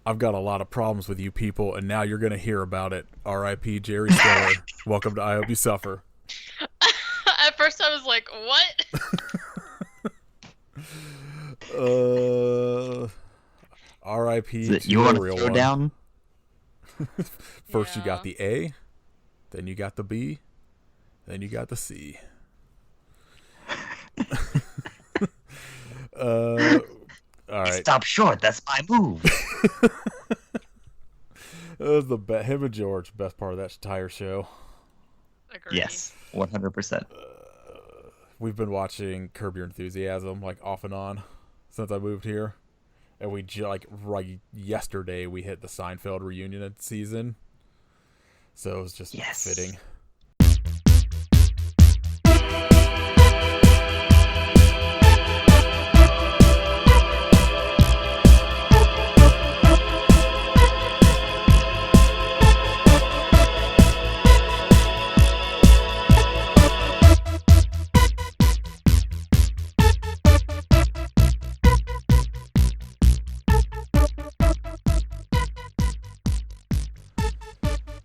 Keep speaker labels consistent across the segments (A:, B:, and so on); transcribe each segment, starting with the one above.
A: I've got a lot of problems with you people, and now you're going to hear about it. R.I.P. Jerry Stiller. Welcome to I Hope You Suffer.
B: At first, I was like, "What?"
A: Uh,
C: Is
A: R.I.P.
C: it
A: to
C: you
A: the
C: want to
A: real
C: throw
A: one.
C: down?
A: First, you got
B: Yeah.
A: the A, then you got the B, then you got the C. Uh, all right.
C: Stop short. That's my move.
A: That was him and George, best part of that entire show.
B: Agree.
C: Yes, 100%.
A: We've been watching Curb Your Enthusiasm like off and on since I moved here, and we like right yesterday we hit the Seinfeld reunion season, so it was just
C: Yes.
A: fitting.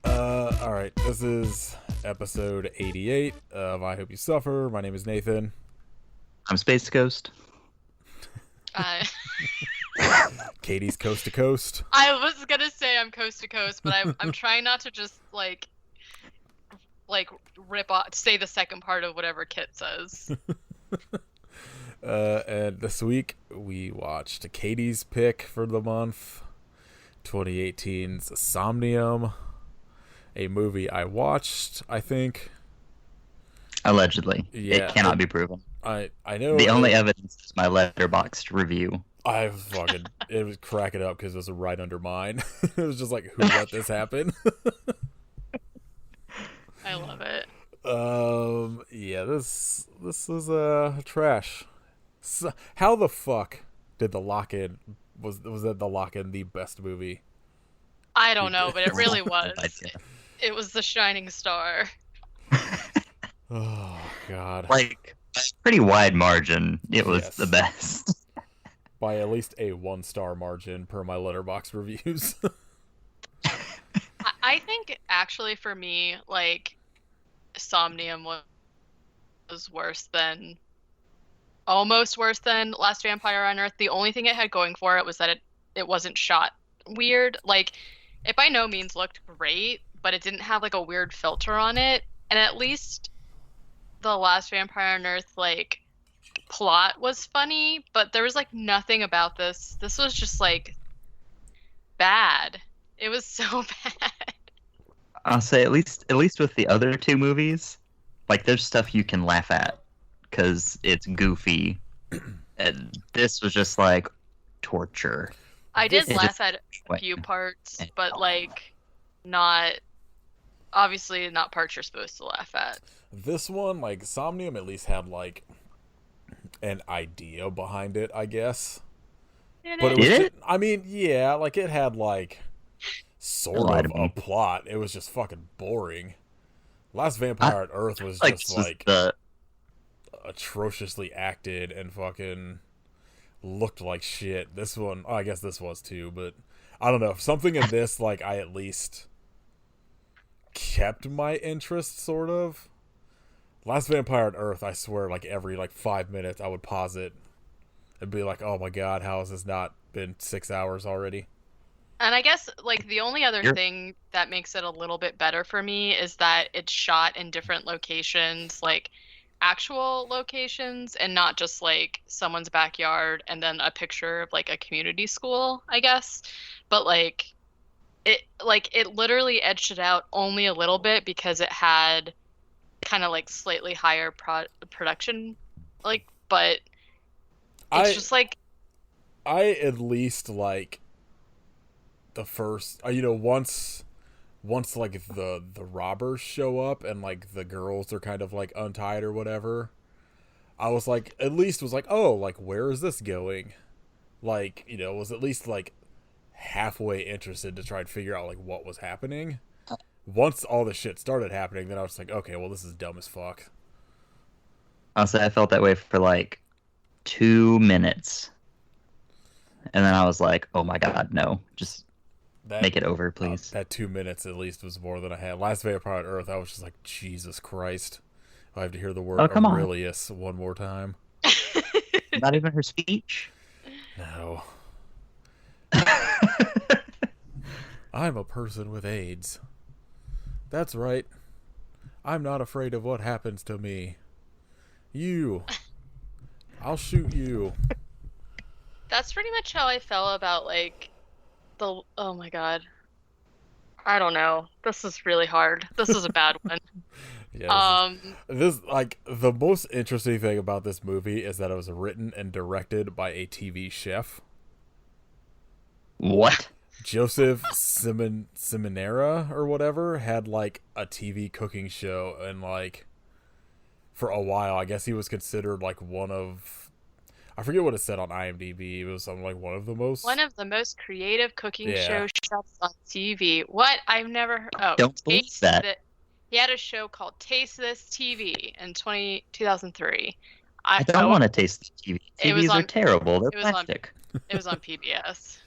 A: All right, this is episode 88 of I Hope You Suffer. My name is Nathan.
C: I'm Space Ghost.
B: Uh,
A: Katie's coast to coast.
B: I was gonna say I'm coast to coast, but I'm trying not to just like rip off say the second part of whatever Kit says.
A: And this week we watched Katie's pick for the month, 2018's Somnium, a movie I watched, I think.
C: Allegedly.
A: Yeah.
C: It cannot be proven.
A: I know
C: The only evidence is my letterboxd review.
A: I fucking it was cracking up because it was right under mine. It was just like, who let this happen?
B: I love it.
A: Yeah, this is trash. So, how the fuck did the Lock-In was that the Lock-In the best movie?
B: I don't know, but it really was.
C: idea.
B: It was the shining star.
A: Oh god.
C: Like, by a pretty wide margin, it was
A: Yes.
C: the best.
A: By at least a 1-star margin per my letterbox reviews.
B: I think actually for me, like Somnium was worse than almost worse than Last Vampire on Earth. The only thing it had going for it was that it wasn't shot weird. Like it by no means looked great, but it didn't have like a weird filter on it. And at least the Last Vampire on Earth like plot was funny, but there was like nothing about this. This was just like bad. It was so bad.
C: I'll say at least with the other two movies, like there's stuff you can laugh at because it's goofy. And this was just like torture.
B: I did
A: This-
B: laugh at a
C: Wait.
B: few parts, but like not obviously not parts you're supposed to laugh at.
A: This one, like Somnium, at least had like an idea behind it, I guess. But it was
C: Did it?
A: I mean, yeah, like it had like sort
C: Lied
A: of
C: to me.
A: a plot. It was just fucking boring. Last Vampire on Earth was
C: Like,
A: just
C: this was
A: like
C: the
A: atrociously acted and fucking looked like shit. This one, I guess this was too, but I don't know. Something in this, like, I at least kept my interest, sort of. Last Vampire on Earth, I swear, like every like 5 minutes, I would pause it and be like, "Oh my god, how has this not been 6 hours already?"
B: And I guess like the only other
C: You're-
B: thing that makes it a little bit better for me is that it's shot in different locations, like actual locations and not just like someone's backyard and then a picture of like a community school, I guess. But it literally edged it out only a little bit because it had kind of like slightly higher production but it's
A: I
B: just like
A: I at least like the first, once like the robbers show up and like the girls are kind of like untied or whatever, I was like, at least was like, oh, like where is this going? Like, was at least like halfway interested to try and figure out like what was happening. Once all the shit started happening, then I was like, okay, well this is dumb as fuck.
C: I'll say I felt that way for like 2 minutes. and then I was like, oh my god, no, just
A: That
C: make it over, please.
A: that 2 minutes at least was more than I had. Last Vampire on Earth, I was just like, Jesus Christ. I have to hear the word
C: Oh, come on.
A: Aurelius one more time.
C: Not even her speech.
A: No. I'm a person with AIDS. That's right. I'm not afraid of what happens to me. You. I'll shoot you.
B: That's pretty much how I felt about like the oh my god. I don't know. This is really hard. This is a bad one.
A: Yeah, this like the most interesting thing about this movie is that it was written and directed by a TV chef.
C: What?
A: Joseph Simonera or whatever had like a TV cooking show, and like for a while I guess he was considered like one of, I forget what it said on IMDb. It was something like one of the most
B: creative cooking
A: Yeah.
B: show chefs on TV. What? I've never heard. Oh,
C: Don't believe
B: Taste
C: that.
B: Thi- He had a show called Taste This TV in 2003.
C: I don't want to taste the TV.
B: It was
C: TVs are
B: on-
C: terrible. They're
B: it was on-
C: plastic.
B: It was on PBS.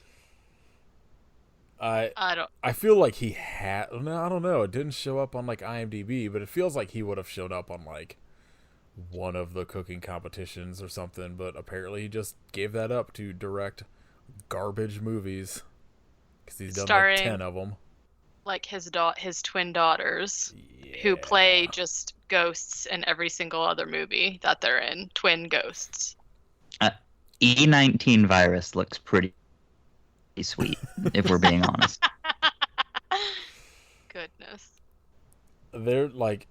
A: I
B: I
A: feel like he had, no, I don't know, it didn't show up on like IMDb, but it feels like he would have showed up on like one of the cooking competitions or something, but apparently he just gave that up to direct garbage movies because he's done
B: Starring-
A: like 10 of them.
B: like his twin daughters who play just ghosts in every single other movie that they're in. Twin ghosts.
C: E19 virus looks pretty sweet, if we're being honest.
B: Goodness.
A: They're like,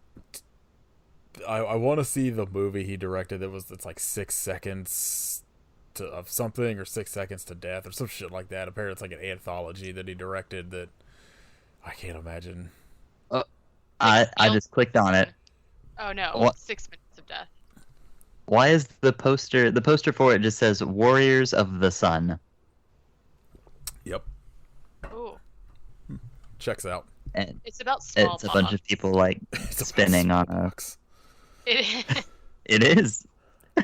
A: I want to see the movie he directed it's like 6 seconds of something, or 6 seconds to death or some shit like that. Apparently it's like an anthology that he directed that I can't imagine.
C: I just clicked on it.
B: Oh no,
C: What?
B: 6 minutes of death.
C: Why is the poster for it just says Warriors of the Sun?
A: Yep.
B: Ooh.
A: Checks out.
C: And
B: It's about smallpox.
C: it's a bunch of people like
A: It's a
C: spinning on a.
A: box.
C: It is.
A: Oh,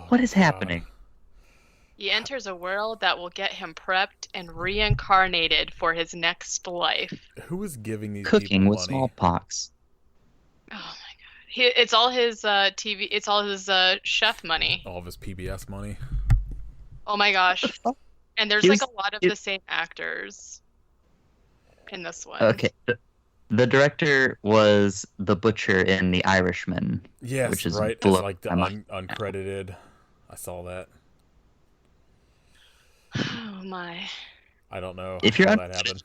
C: What is
A: God.
C: happening?
B: He enters a world that will get him prepped and reincarnated for his next life.
A: Who is giving these
C: Cooking
A: people
C: with
A: money?
C: smallpox.
B: Oh my god. It's all his TV. It's all his chef money.
A: All of his PBS money.
B: Oh my gosh. And there's
C: He
B: like
C: was-
B: a lot of
C: he-
B: the same actors in this one.
C: Okay. The director was the butcher in The Irishman.
A: Yes,
C: Which is
A: right. It's
C: below
A: like the
C: my mind.
A: uncredited. I saw that.
B: Oh my.
A: I don't know
C: If you're
A: how
C: unsure,
A: that happened.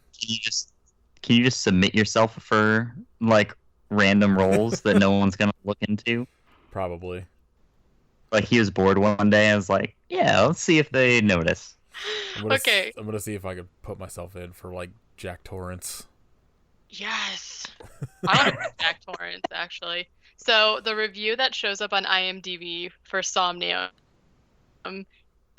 C: can you just submit yourself for like random roles that no one's gonna look into?
A: Probably.
C: Like he was bored one day. I was like, yeah, let's see if they notice.
B: Okay.
A: I'm gonna see if I could put myself in for like Jack Torrance.
B: Yes. I want to be Jack Torrance, actually. So the review that shows up on IMDb for Somnium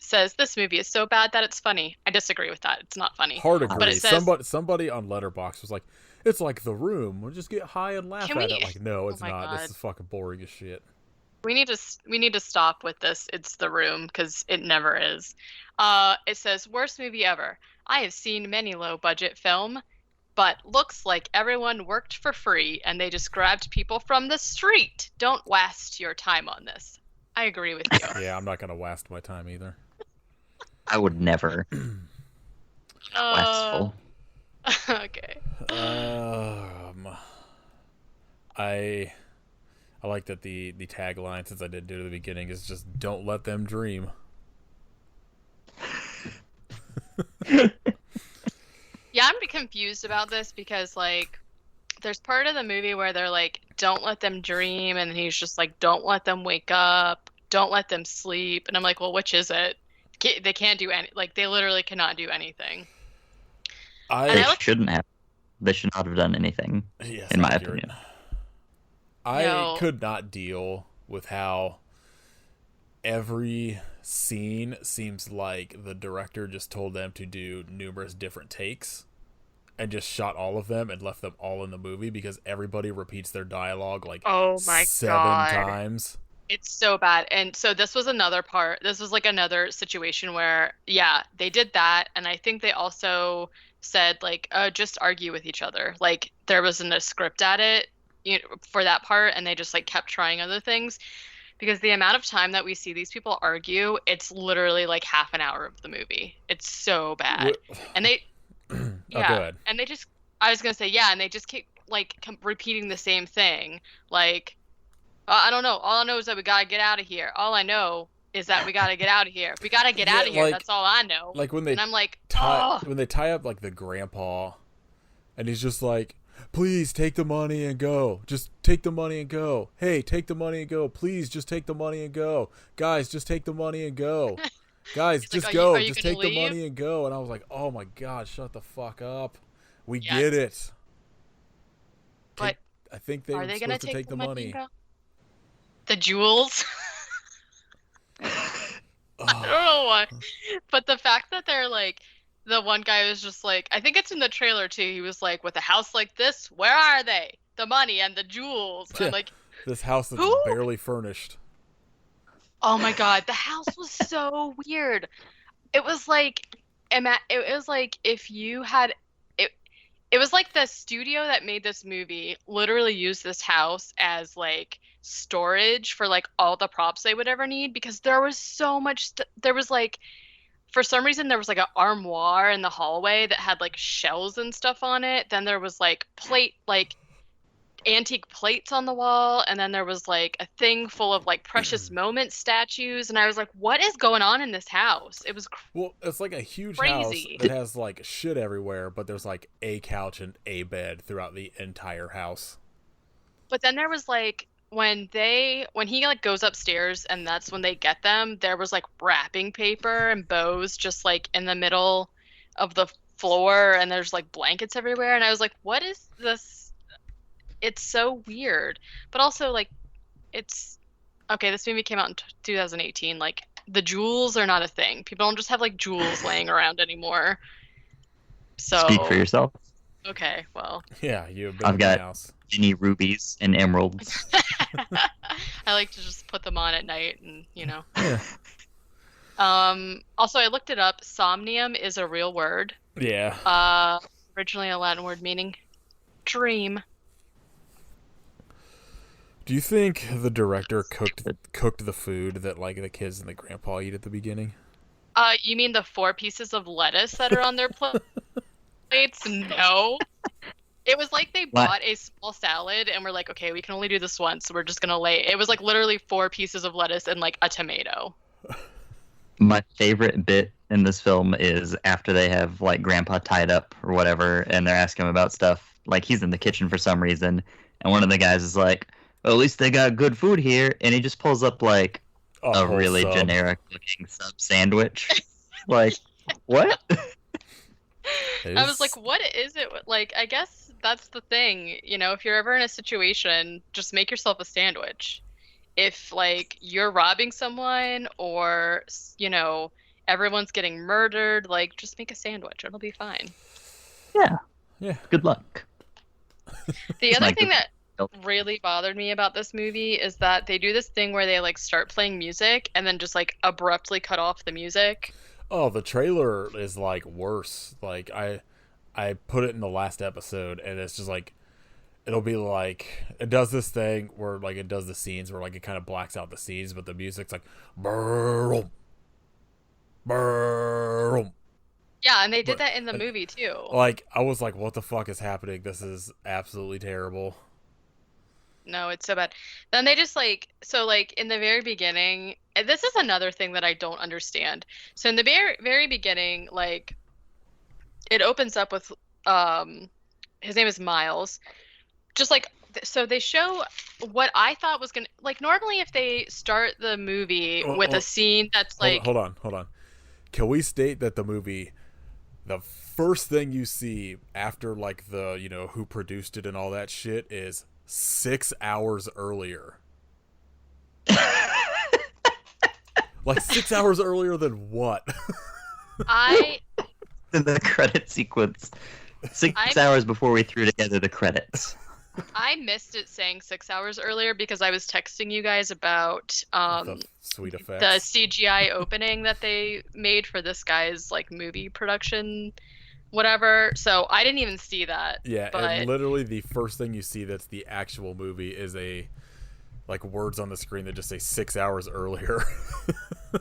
B: says this movie is so bad that it's funny. I disagree with that. It's not funny.
A: Hard
C: But
A: agree.
B: it says-
A: Somebody on Letterboxd was like, "It's like The Room. We'll just get high and laugh
B: Can
A: at
B: we-
A: it." Like, no, it's
B: my
A: not.
B: God.
A: This is fucking boring as shit.
B: We need to stop with this. It's The Room because it never is. It says worst movie ever. I have seen many low budget film, but looks like everyone worked for free and they just grabbed people from the street. Don't waste your time on this. I agree with you.
A: Yeah, I'm not gonna waste my time either.
C: I would never. Wasteful.
B: Okay.
A: I like that the tagline, since I did do it at the beginning, is just "Don't let them dream."
B: Yeah, I'm confused about this because like there's part of the movie where they're like, don't let them dream, and he's just like, don't let them wake up, don't let them sleep. And I'm like, well, which is it? They can't do any, like they literally cannot do anything. And
C: They
B: I look-
C: shouldn't have. They should not have done anything,
A: Yes,
C: in my
A: accurate.
C: opinion.
A: I
B: No.
A: could not deal with how every scene seems like the director just told them to do numerous different takes and just shot all of them and left them all in the movie, because everybody repeats their dialogue like
B: Oh my
A: 7
B: God.
A: times.
B: It's so bad. And so this was another part. This was like another situation where, yeah, they did that. And I think they also said, like, just argue with each other. Like, there wasn't a script at it, for that part. And they just, like, kept trying other things. Because the amount of time that we see these people argue, it's literally like half an hour of the movie. It's so bad. And they,
A: Oh, go
B: yeah.
A: ahead.
B: And they just, I was going to say, yeah. And they just keep, like, repeating the same thing. Like, I don't know. All I know is that we gotta get out of here. All I know is that we gotta get out of here. We gotta get out of here.
A: like
B: That's all I know.
A: like when
B: And I'm like,
A: tie
B: oh,
A: when they tie up like the grandpa, and he's just like, please take the money and go. Just take the money and go. Hey, take the money and go. Please just take the money and go. Guys, just take the money and go. Guys,
B: he's like,
A: just
B: are you,
A: go.
B: are you
A: Just
B: gonna
A: take the
B: leave?
A: money and go. And I was like, oh my god, shut the fuck up. We
B: Yeah.
A: get it.
B: But
A: I think they
B: are
A: were
B: they gonna
A: supposed to take the
B: money
A: money.
B: and go? The jewels? I don't know why. But the fact that they're like, the one guy was just like, I think it's in the trailer too. He was like, with a house like this, where are they? The money and the jewels.
A: Yeah.
B: I'm like,
A: This house that's
B: who?
A: barely furnished.
B: Oh my God, the house was so weird. It was like, it was like if you had it. It was like the studio that made this movie literally used this house as like storage for like all the props they would ever need because there was so much. There was like, for some reason, there was like an armoire in the hallway that had like shells and stuff on it. Then there was like antique plates on the wall, and then there was like a thing full of like precious moment statues, and I was like, what is going on in this house? It was
A: Well, it's like a huge
B: crazy.
A: house that has like shit everywhere, but there's like a couch and a bed throughout the entire house.
B: But then there was like when he like goes upstairs and that's when they get them, there was like wrapping paper and bows just like in the middle of the floor, and there's like blankets everywhere, and I was like, what is this? It's so weird. But also like it's okay, this movie came out in 2018. Like the jewels are not a thing. People don't just have like jewels laying around anymore. So
C: Speak for yourself.
B: okay, well.
A: Yeah, you've been
C: I've
A: in
C: got
A: the house.
C: Mini rubies and emeralds.
B: I like to just put them on at night and,
A: Yeah.
B: Also I looked it up. Somnium is a real word.
A: Yeah.
B: Originally a Latin word meaning dream.
A: Do you think the director cooked the food that like the kids and the grandpa eat at the beginning?
B: You mean the 4 pieces of lettuce that are on their plates? No. It was like they bought a small salad and were like, okay, we can only do this once, so we're just gonna it was like literally 4 pieces of lettuce and like a tomato.
C: My favorite bit in this film is after they have like grandpa tied up or whatever, and they're asking him about stuff. Like he's in the kitchen for some reason, and one of the guys is like, well, at least they got good food here, and he just pulls up like a
A: whole
C: really
A: sub.
C: generic looking sub sandwich. Like, what?
B: I was like, what is it? Like, I guess that's the thing. If you're ever in a situation, just make yourself a sandwich. If, like, you're robbing someone or, everyone's getting murdered, like, just make a sandwich. It'll be fine.
C: Yeah.
A: Yeah.
C: Good luck.
B: The other
C: Like
B: thing
C: the-
B: that really bothered me about this movie is that they do this thing where they, like, start playing music and then just, like, abruptly cut off the music.
A: Oh, the trailer is like worse. Like I put it in the last episode, and it's just like it'll be like it does this thing where like it does the scenes where like it kind of blacks out the scenes, but the music's like brrrrum, brrrrum.
B: Yeah, and they did that in the movie, too.
A: Like I was like, what the fuck is happening? This is absolutely terrible.
B: No, it's so bad. Then they just like in the very beginning, and this is another thing that I don't understand. So in the very beginning, like it opens up with his name is Miles. Just like so they show what I thought was gonna like normally if they start the movie with a scene that's like
A: hold on. Can we state that the movie, the first thing you see after like the who produced it and all that shit is 6 hours earlier. Like 6 hours earlier than what?
C: In the credit sequence. 6 hours before we threw together the credits.
B: I missed it saying 6 hours earlier because I was texting you guys about
A: The sweet
B: the
A: effects.
B: CGI opening that they made for this guy's like movie production, whatever. So I didn't even see that.
A: Yeah, and
B: But
A: literally the first thing you see that's the actual movie is a like words on the screen that just say 6 hours earlier.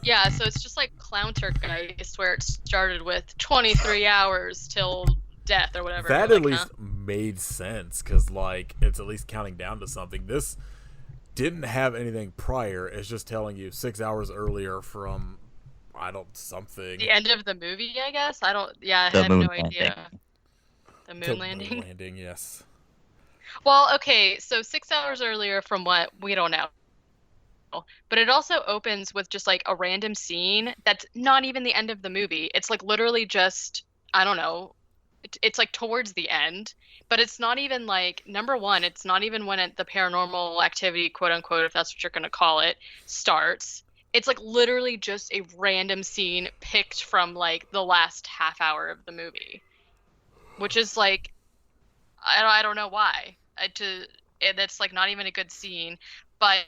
B: yeah, so it's just like Clowntergeist where it started with 23 hours till death or whatever. You're
A: That at
B: like, huh?
A: least made sense because like it's at least counting down to something. This didn't have anything prior. It's just telling you 6 hours earlier from I don't something
B: The end of the movie, I guess. I don't. Yeah, I
C: The
B: have no
C: moon landing.
B: idea. The
A: to
B: moon
A: moon
B: landing.
A: landing. Yes,
B: Well, okay, so 6 hours earlier from what we don't know. But it also opens with just like a random scene that's not even the end of the movie. It's like literally just, I don't know, it's like towards the end, but it's not even like, number one, it's not even when the paranormal activity, quote unquote, if that's what you're going to call it, starts. It's like literally just a random scene picked from like the last half hour of the movie, which is like, I don't know why. That's like not even a good scene, but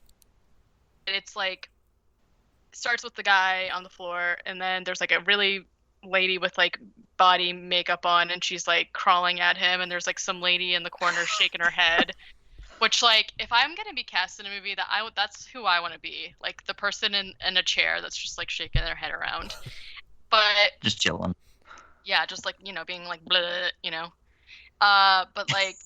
B: it's like starts with the guy on the floor, and then there's like a really lady with like body makeup on, and she's like crawling at him, and there's like some lady in the corner shaking her head. Which, like, if I'm gonna be cast in a movie, that's who I want to be, like the person in a chair that's just like shaking their head around. But
C: Just chilling.
B: yeah, just like being like blah, but like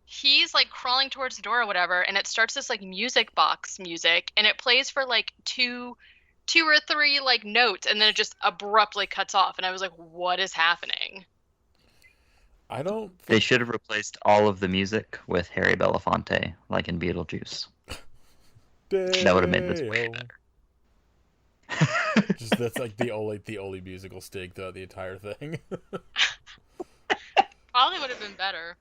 B: he's like crawling towards the door or whatever, and it starts this like music box music, and it plays for like two or three like notes, and then it just abruptly cuts off, and I was like, what is happening?
A: I don't
C: They
A: think
C: should have replaced all of the music with Harry Belafonte, like in Beetlejuice. That would have made this way
A: Dale.
C: better.
A: Just that's like the only musical stake throughout the entire thing.
B: Probably would have been better.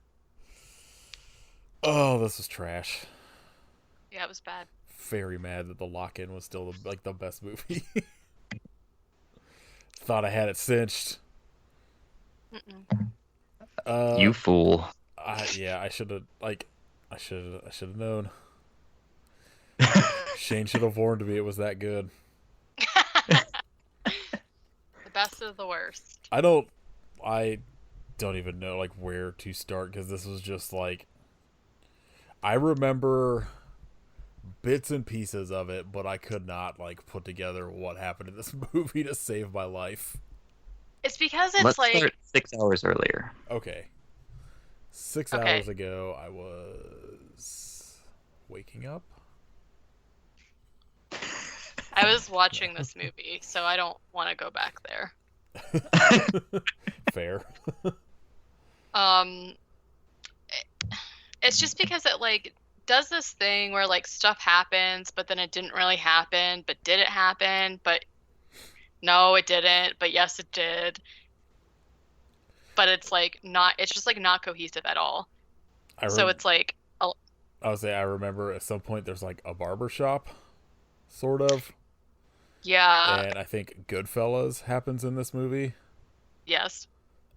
A: Oh, this was trash.
B: Yeah, it was bad.
A: Very mad that the lock-in was still like the best movie. Thought I had it cinched.
B: Mm-mm.
C: You fool.
A: Yeah, I should have I should have known. Shane should have warned me it was that good.
B: The best of the worst.
A: I don't even know like where to start because this was just like I remember bits and pieces of it, but I could not like put together what happened in this movie to save my life.
B: It's because it's
C: Let's
B: like,
C: start 6 hours earlier.
A: Okay. 6
B: okay,
A: hours ago I was waking up.
B: I was watching this movie, so I don't want to go back there.
A: Fair.
B: Um, it's just because it like does this thing where like stuff happens, but then it didn't really happen, but did it happen? But no, it didn't, but yes, it did. But it's like not, it's just like not cohesive at all.
A: I
B: So
A: rem-
B: it's like, oh,
A: I would say I remember at some point there's like a barber shop, sort of,
B: yeah,
A: and I think Goodfellas happens in this movie,
B: yes.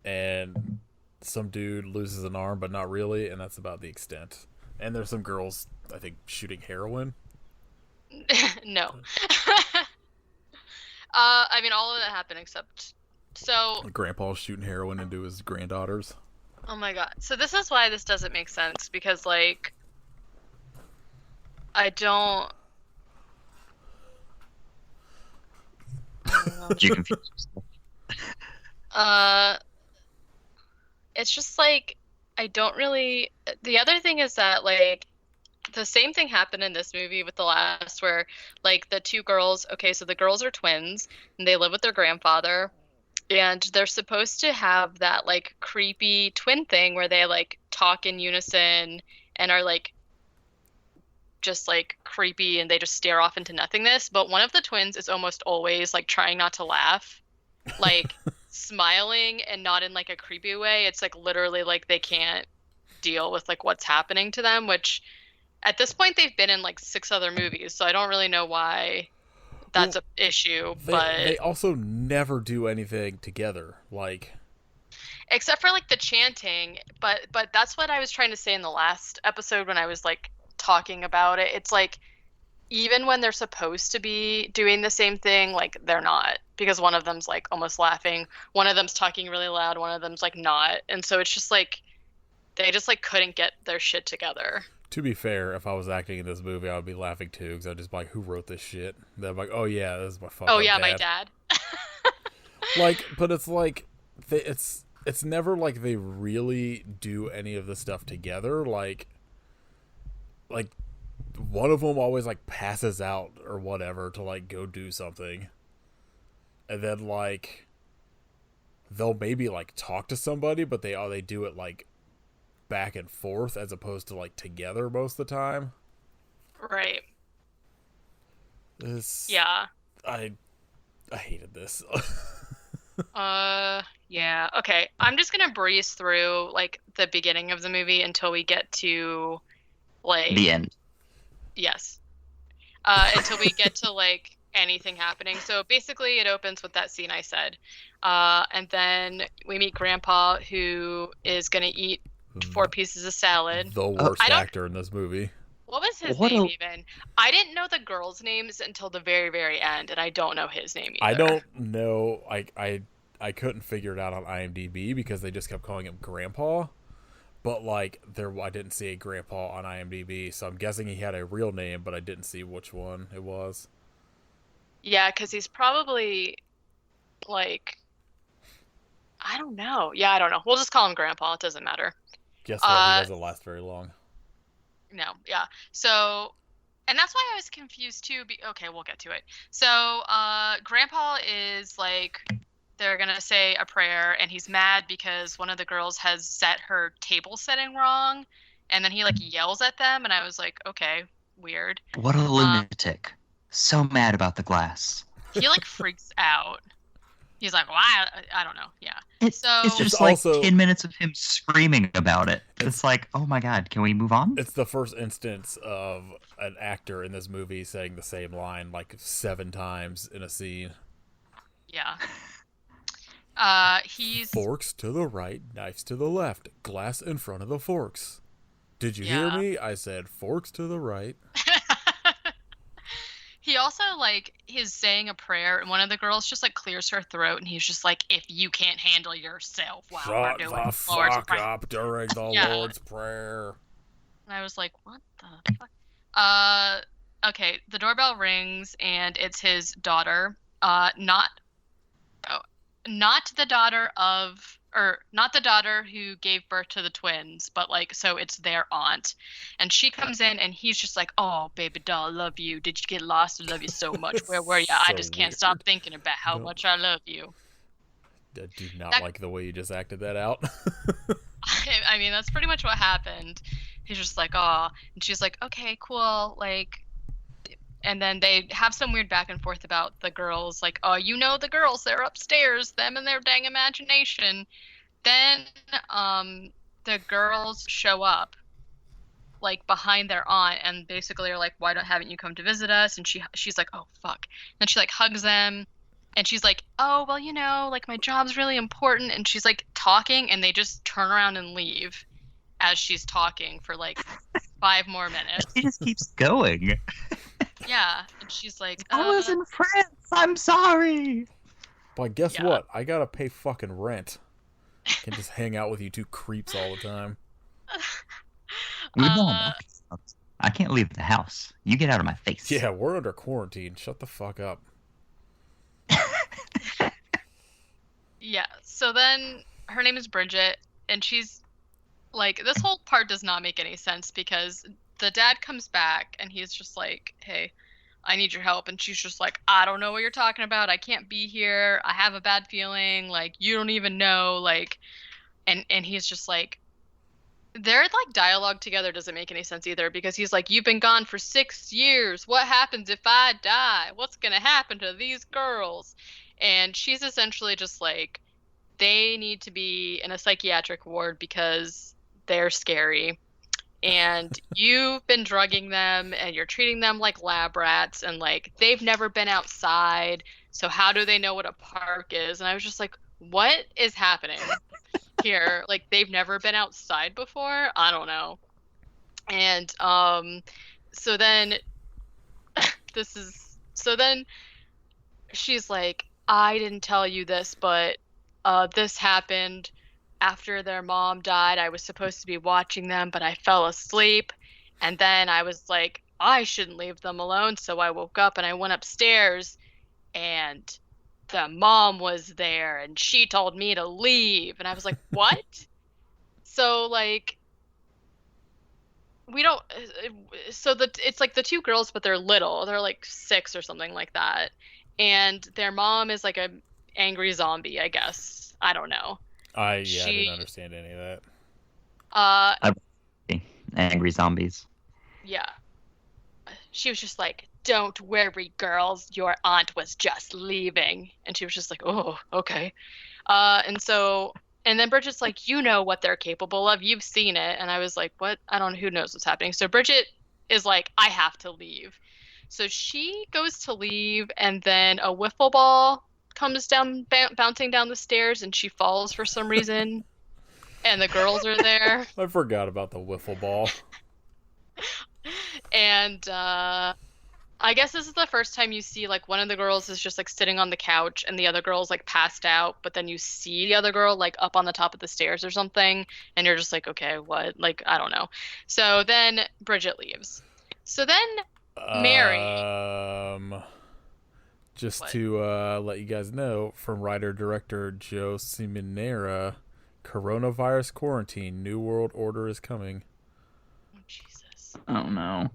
A: and some dude loses an arm, but not really, and that's about the extent. And there's some girls, I think, shooting heroin.
B: No. I mean, all of that happened except, so,
A: Grandpa's shooting heroin into his granddaughters.
B: oh my God. So this is why this doesn't make sense because like I don't, I don't know.
C: Did you confuse yourself?
B: Uh, it's just like I don't really. The other thing is that like the same thing happened in this movie with the last where like the two girls, okay, so the girls are twins and they live with their grandfather and they're supposed to have that like creepy twin thing where they like talk in unison and are like just like creepy and they just stare off into nothingness, but one of the twins is almost always like trying not to laugh, like smiling and not in like a creepy way. It's like literally like they can't deal with like what's happening to them, which at this point they've been in like six other movies, so I don't really know why that's
A: Well,
B: a issue,
A: they
B: but
A: also never do anything together. Like
B: except for like the chanting, but that's what I was trying to say in the last episode when I was like talking about it. It's like even when they're supposed to be doing the same thing, like they're not, because one of them's like almost laughing, one of them's talking really loud, one of them's like not. And so it's just like they just like couldn't get their shit together.
A: To be fair, if I was acting in this movie, I would be laughing too, because I'd just be like, "Who wrote this shit?" Then I'm like, "Oh yeah, this is my fucking
B: Oh yeah,
A: dad."
B: my dad.
A: Like, but it's like it's never like they really do any of the stuff together. Like one of them always like passes out or whatever to like go do something, and then like they'll maybe like talk to somebody, but they do it like back and forth as opposed to like together most of the time.
B: Right.
A: This
B: Yeah.
A: I hated this.
B: Yeah. Okay. I'm just gonna breeze through like the beginning of the movie until we get to like
C: The end.
B: yes. Until we get to like anything happening. So basically it opens with that scene I said. And then we meet Grandpa who is gonna eat 4 pieces of salad.
A: The worst actor in this movie.
B: What was his name even? I didn't know the girls' names until the very, very end, and I don't know his name either.
A: I don't know. I couldn't figure it out on IMDb because they just kept calling him Grandpa. But like I didn't see a Grandpa on IMDb, so I'm guessing he had a real name, but I didn't see which one it was.
B: Yeah, because he's probably like I don't know. Yeah, I don't know. We'll just call him Grandpa. It doesn't matter.
A: Guess what? He doesn't last very long.
B: No, yeah. So, and that's why I was confused too. Okay, we'll get to it. So, Grandpa is like, they're gonna say a prayer, and he's mad because one of the girls has set her table setting wrong, and then he like yells at them, and I was like, okay, weird.
C: What a lunatic! So mad about the glass.
B: He like freaks out. He's like, why? I don't know. Yeah.
C: It's just like
A: also
C: 10 minutes of him screaming about it. It's like, oh my god, can we move on?
A: It's the first instance of an actor in this movie saying the same line like 7 times in a scene.
B: Yeah. He's
A: forks to the right, knives to the left, glass in front of the forks. Did you hear me? I said forks to the right.
B: He also, like, he's saying a prayer, and one of the girls just, like, clears her throat, and he's just like, if you can't handle yourself while we're doing
A: Shut the fuck up during the Lord's Prayer.
B: And I was like, what the fuck? Okay, the doorbell rings, and it's his daughter. Not the daughter of, or not the daughter who gave birth to the twins, but like, so it's their aunt. And she comes in and he's just like, oh, baby doll, love you. Did you get lost? I love you so much. Where were you? I just can't stop thinking about how much I love you.
A: I do not like the way you just acted that out.
B: I mean, that's pretty much what happened. He's just like, oh, and she's like, okay, cool. Like, and then they have some weird back and forth about the girls, like, oh, you know the girls, they're upstairs, them and their dang imagination. Then the girls show up, like, behind their aunt, and basically are like, haven't you come to visit us? And she's like, oh, fuck. And she, like, hugs them, and she's like, oh, well, you know, like, my job's really important. And she's, like, talking, and they just turn around and leave as she's talking for, like, 5 more minutes.
C: She just keeps going.
B: Yeah, and she's like,
C: I was in France. I'm sorry.
A: But guess what? I gotta pay fucking rent. I can't just hang out with you 2 creeps all the time.
C: I can't leave the house. You get out of my face.
A: Yeah, we're under quarantine. Shut the fuck up.
B: Yeah, so then her name is Bridget, and she's like, this whole part does not make any sense because the dad comes back and he's just like, hey, I need your help. And she's just like, I don't know what you're talking about. I can't be here. I have a bad feeling. Like, you don't even know. Like, and he's just like, their like dialogue together doesn't make any sense either because he's like, you've been gone for 6 years. What happens if I die? What's going to happen to these girls? And she's essentially just like, they need to be in a psychiatric ward because they're scary. And you've been drugging them and you're treating them like lab rats and like they've never been outside. So how do they know what a park is? And I was just like, what is happening? here. Like they've never been outside before. I don't know. And so then so then she's like, I didn't tell you this, but this happened after their mom died. I was supposed to be watching them, but I fell asleep. And then I was like, I shouldn't leave them alone. So I woke up and I went upstairs, and the mom was there and she told me to leave. And I was like, what? So, like, we don't. So it's like the two girls, but they're little. They're like 6 or something like that. And their mom is like a angry zombie, I guess. I don't know.
A: I
B: She
A: didn't understand any of that.
C: Angry zombies.
B: Yeah. She was just like, don't worry, girls. Your aunt was just leaving. And she was just like, oh, okay. And then Bridget's like, you know what they're capable of. You've seen it. And I was like, what? I don't know. Who knows what's happening? So Bridget is like, I have to leave. So she goes to leave, and then a wiffle ball comes down, bouncing down the stairs, and she falls for some reason. And the girls are there.
A: I forgot about the wiffle ball.
B: And I guess this is the first time you see like one of the girls is just like sitting on the couch and the other girl's like passed out, but then you see the other girl like up on the top of the stairs or something, and you're just like, okay, what? Like, I don't know. So then Bridget leaves. So then Mary.
A: Just
B: What?
A: to let you guys know, from writer-director Joe Simonera, coronavirus quarantine, New World Order is coming.
B: Oh, Jesus.
C: Oh no.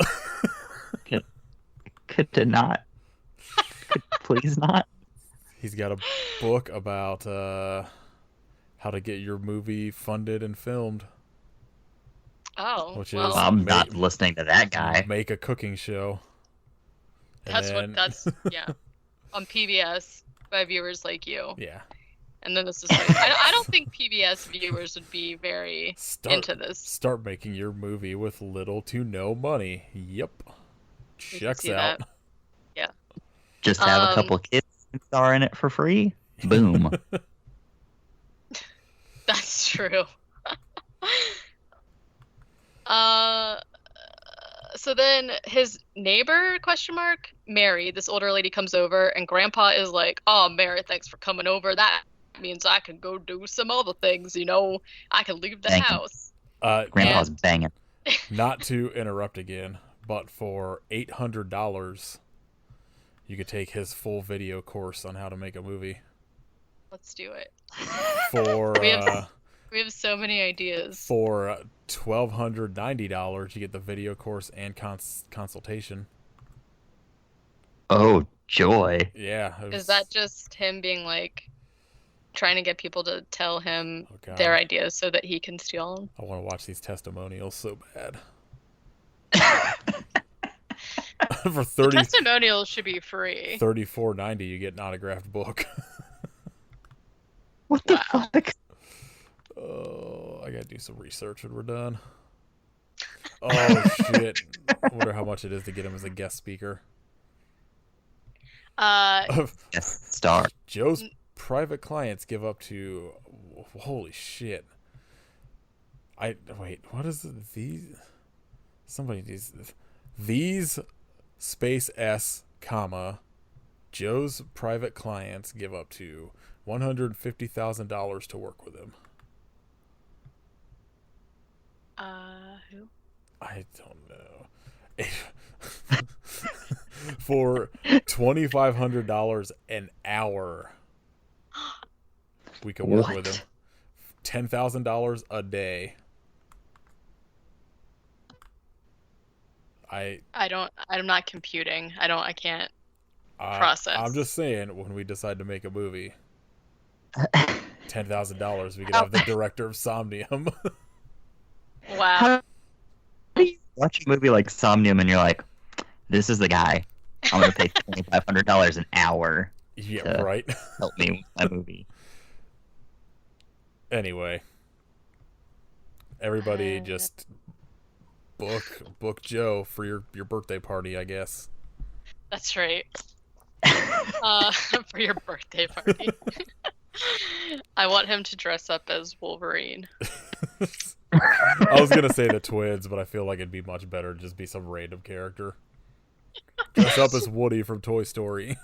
C: Could not. Could please not.
A: He's got a book about how to get your movie funded and filmed.
B: Oh,
A: Which
B: well,
A: is
C: I'm not listening to that guy.
A: Make a cooking show. And then-
B: that's yeah, on PBS by viewers like you.
A: Yeah.
B: And then this is like, I don't think PBS viewers would be very into this.
A: Start making your movie with little to no money. Yep.
B: We can
A: Checks
B: see
A: out.
B: that. Yeah.
C: Just have a couple kids star in it for free. Boom.
B: That's true. So then his neighbor, question mark, Mary, this older lady comes over, and Grandpa is like, oh, Mary, thanks for coming over. That means I can go do some other things, you know. I can leave the
C: Thank you.
B: house.
C: Grandpa's banging.
A: Not to interrupt again, but for $800, you could take his full video course on how to make a movie.
B: Let's do it.
A: For
B: We have so many ideas.
A: for $1,290, you get the video course and consultation.
C: Oh joy.
A: Yeah.
B: Is that just him being like, trying to get people to tell him
A: Oh, God.
B: their ideas so that he can steal them?
A: I want to watch these testimonials so bad. For
B: The testimonials should be free.
A: $34.90, you get an autographed book.
C: What the
B: Wow.
C: fuck?
A: Oh, I gotta do some research when we're done. Oh shit! I wonder how much it is to get him as a guest speaker.
C: Yes, star.
A: Joe's private clients give up to. Holy shit! Wait. What is it? Somebody these space S comma Joe's private clients give up to $150,000 to work with him.
B: Who?
A: I don't know. For $2,500 an hour, we could work with him. $10,000 a day.
B: I'm not computing. I can't process.
A: I'm just saying, when we decide to make a movie, $10,000, we could have the director of Somnium.
B: Wow.
C: How do you watch a movie like Somnium and you're like, this is the guy. I'm gonna pay $2,500 an hour
A: Yeah, right.
C: help me with my movie.
A: Anyway, everybody just book Joe for your birthday party, I guess.
B: That's right. For your birthday party. I want him to dress up as Wolverine.
A: I was gonna say the twins, but I feel like it'd be much better to just be some random character. Dress up as Woody from Toy Story.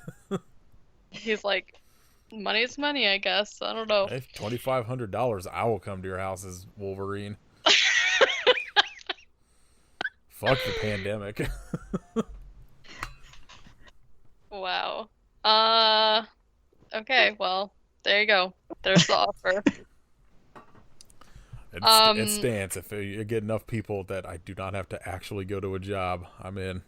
B: He's like, money's money, I guess. I don't know.
A: Hey, $2,500. I will come to your house as Wolverine. Fuck the pandemic.
B: Wow. Okay, well, there you go. There's the offer.
A: It stands. If you get enough people that I do not have to actually go to a job, I'm in.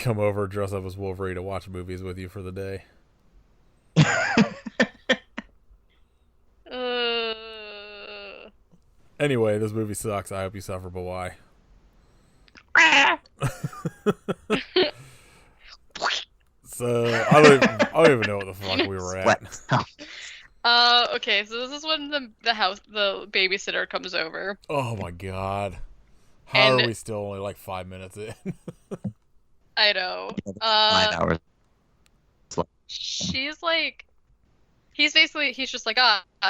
A: Come over, dress up as Wolverine, to watch movies with you for the day. Anyway, this movie sucks. I hope you suffer, but why? So I don't even know what the fuck we were at.
B: Okay, so this is when the babysitter comes over.
A: Oh my god. How are we still only like 5 minutes in?
B: I know.
C: 5 hours.
B: She's like, he's just like,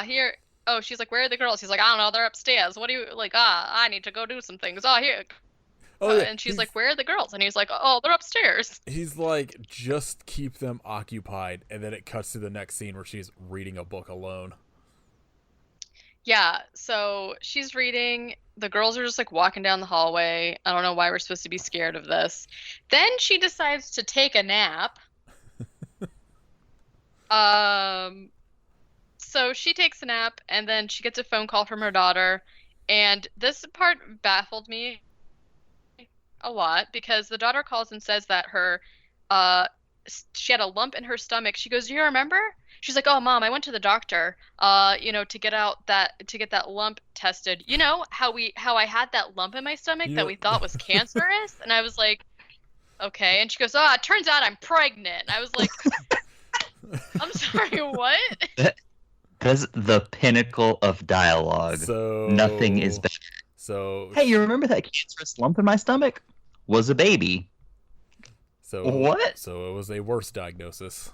B: here. Oh, she's like, where are the girls? He's like, I don't know, they're upstairs. What do you, like, I need to go do some things. Oh, here. Oh, yeah, and she's like, where are the girls? And he's like, oh, they're upstairs.
A: He's like, just keep them occupied. And then it cuts to the next scene where she's reading a book alone.
B: Yeah, so she's reading. The girls are just like walking down the hallway. I don't know why we're supposed to be scared of this. Then she decides to take a nap. So she takes a nap, and then she gets a phone call from her daughter. And this part baffled me a lot because the daughter calls and says that she had a lump in her stomach. She goes, "Do you remember?" She's like, "Oh, Mom, I went to the doctor, to get that lump tested. You know how I had that lump in my stomach that we thought was cancerous?" And I was like, "Okay." And she goes, "Oh, it turns out I'm pregnant." And I was like, "I'm sorry, what?"
C: That's the pinnacle of dialogue.
A: So
C: nothing is better.
A: So
C: hey, you remember that cancerous lump in my stomach? Was a baby.
A: So
C: what?
A: So it was a worse diagnosis.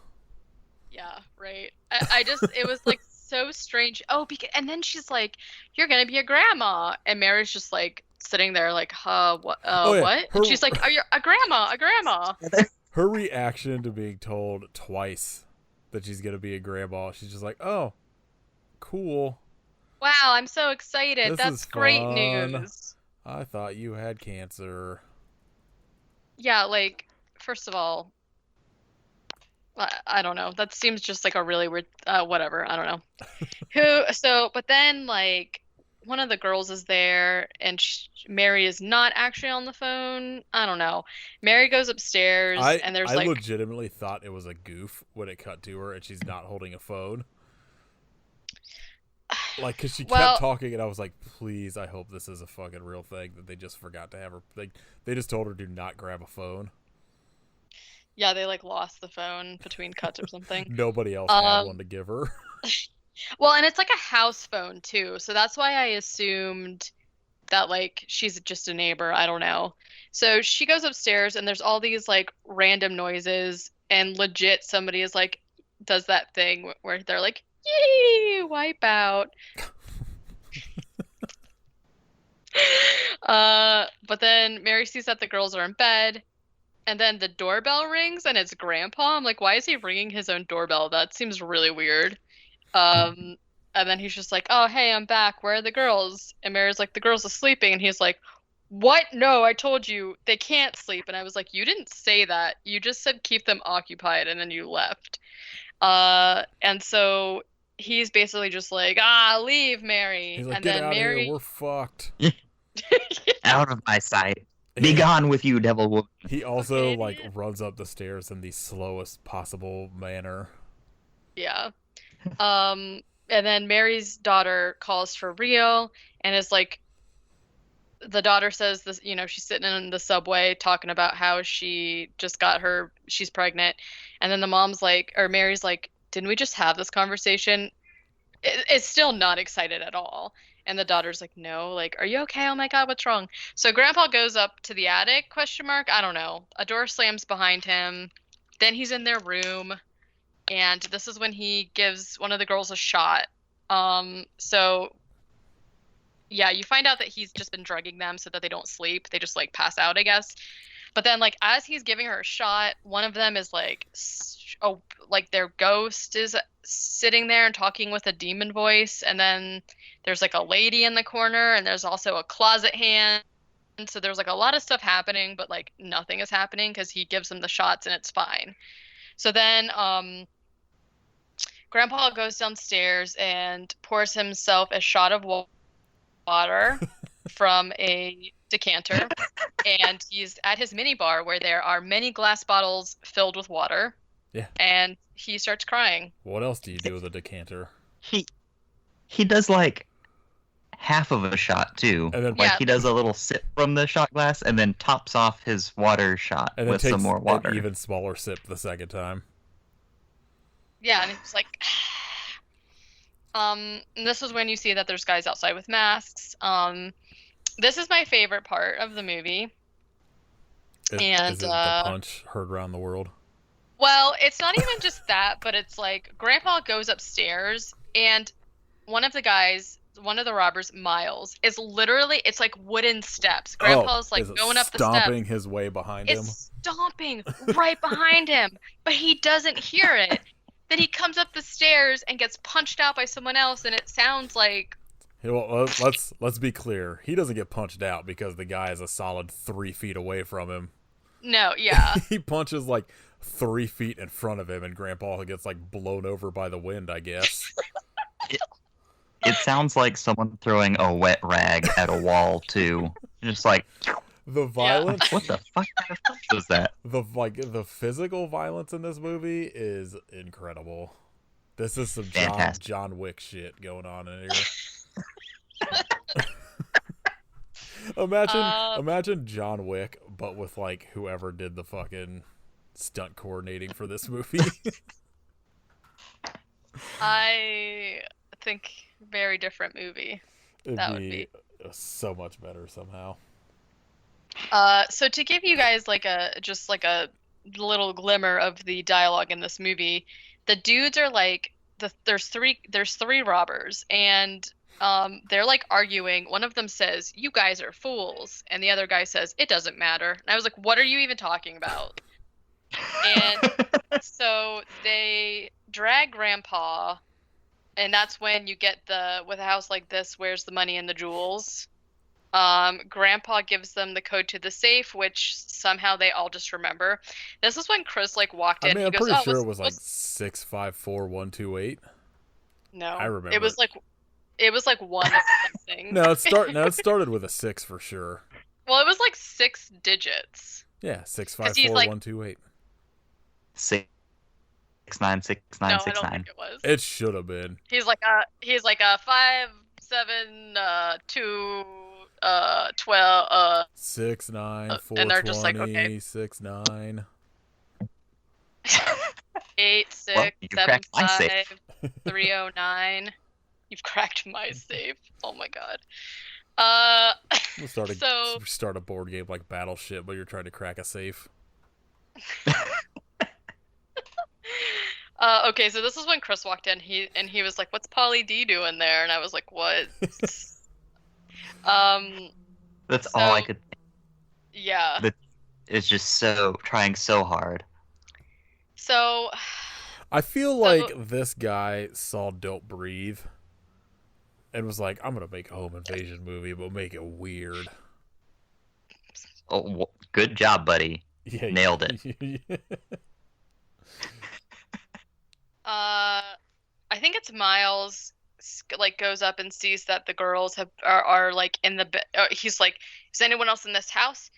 B: Yeah, right. I just, it was like so strange. Oh, and then she's like, "You're gonna be a grandma," and Mary's just like sitting there like, what? What? And she's like, "Are you a grandma? A grandma?"
A: Her reaction to being told twice that she's gonna be a grandma, she's just like, "Oh, cool.
B: Wow, I'm so excited. That's great news."
A: I thought you had cancer.
B: Yeah, like, first of all, I don't know. That seems just like a really weird, whatever. I don't know. But then, like, one of the girls is there, and Mary is not actually on the phone. I don't know. Mary goes upstairs, and there's
A: I legitimately thought it was a goof when it cut to her, and she's not holding a phone. Like, because she kept talking, and I was like, please, I hope this is a fucking real thing, that they just forgot to have her. They just told her to not grab a phone.
B: Yeah, they, like, lost the phone between cuts or something.
A: Nobody else had one to give her.
B: Well, and it's, like, a house phone, too, so that's why I assumed that, like, she's just a neighbor. I don't know. So she goes upstairs, and there's all these, like, random noises, and legit somebody is, like, does that thing where they're like, "Yee, wipe out." But then Mary sees that the girls are in bed, and then the doorbell rings, and it's Grandpa. I'm like, why is he ringing his own doorbell? That seems really weird. And then he's just like, "Oh, hey, I'm back. Where are the girls?" And Mary's like, "The girls are sleeping." And he's like, "What? No, I told you they can't sleep." And I was like, "You didn't say that. You just said keep them occupied, and then you left." And so he's basically just like, leave, Mary.
A: He's like,
B: and
A: "Get
B: then
A: out
B: Mary,
A: of here, we're fucked."
C: Out of my sight. Be gone with you, devil woman.
A: He also runs up the stairs in the slowest possible manner.
B: Yeah. And then Mary's daughter calls for Rio, and is like, the daughter says this, she's sitting in the subway talking about how she's pregnant. And then the mom's like, or Mary's like, "Didn't we just have this conversation?" It's still not excited at all. And the daughter's like, "No, like, are you okay? Oh my God, what's wrong?" So Grandpa goes up to the attic, ? I don't know. A door slams behind him. Then he's in their room, and this is when he gives one of the girls a shot. So yeah, you find out that he's just been drugging them so that they don't sleep. They just like pass out, I guess. But then like as he's giving her a shot, one of them is like oh, like their ghost is sitting there and talking with a demon voice, and then there's like a lady in the corner, and there's also a closet hand. So there's like a lot of stuff happening, but like nothing is happening because he gives them the shots and it's fine. So then Grandpa goes downstairs and pours himself a shot of water from a decanter, and he's at his mini bar where there are many glass bottles filled with water.
A: Yeah.
B: And he starts crying.
A: What else do you do with a decanter?
C: He does like half of a shot too.
A: And then
C: like he does a little sip from the shot glass and then tops off his water shot
A: and then
C: with
A: takes
C: some more water.
A: An even smaller sip the second time.
B: Yeah, and it's like and this is when you see that there's guys outside with masks. This is my favorite part of the movie.
A: Is it the punch heard around the world?
B: Well, it's not even just that, but it's like Grandpa goes upstairs and one of the robbers, Miles, is literally, it's like wooden steps. Grandpa's like going up the steps.
A: Stomping his way behind him.
B: It's stomping right behind him, but he doesn't hear it. Then he comes up the stairs and gets punched out by someone else, and it sounds like...
A: Well, let's be clear. He doesn't get punched out because the guy is a solid 3 feet away from him.
B: No, yeah.
A: He punches like 3 feet in front of him, and Grandpa gets like blown over by the wind, I guess.
C: It sounds like someone throwing a wet rag at a wall too. Just like
A: the violence.
C: Yeah. What the fuck kind of punch was that?
A: The physical violence in this movie is incredible. This is some John Wick shit going on in here. Imagine John Wick, but with like whoever did the fucking stunt coordinating for this movie.
B: I think very different movie.
A: Would be so much better somehow.
B: So to give you guys like a little glimmer of the dialogue in this movie, the dudes are like there's three robbers, and they're like arguing. One of them says, "You guys are fools," and the other guy says, "It doesn't matter." And I was like, "What are you even talking about?" And so they drag Grandpa, and that's when you get with a house like this, where's the money and the jewels? Grandpa gives them the code to the safe, which somehow they all just remember. This is when Chris like walked in.
A: I mean, I'm pretty sure it was like 654128.
B: No,
A: I remember.
B: It was like one something.
A: No, it started with a 6 for sure.
B: Well, it was like 6 digits.
A: Yeah, 654128.
C: 696969.
B: No, I don't think it was.
A: It should have been.
B: He's like a 572 12
A: 69
B: and they're just like, okay.
A: 69
B: 8 6 7 5 309. You've cracked my safe. Oh my god.
A: We'll start a board game like Battleship, but you're trying to crack a safe.
B: Okay, so this is when Chris walked in. He was like, "What's Pauly D doing there?" And I was like, "What?"
C: That's all I could think.
B: Yeah.
C: It's just trying so hard.
B: So
A: I feel like this guy saw Don't Breathe and was like, "I'm gonna make a home invasion movie, but make it weird."
C: Oh, good job, buddy.
A: Yeah,
C: nailed it.
B: I think it's Miles like goes up and sees that the girls are like in the bed. He's like, "Is anyone else in this house?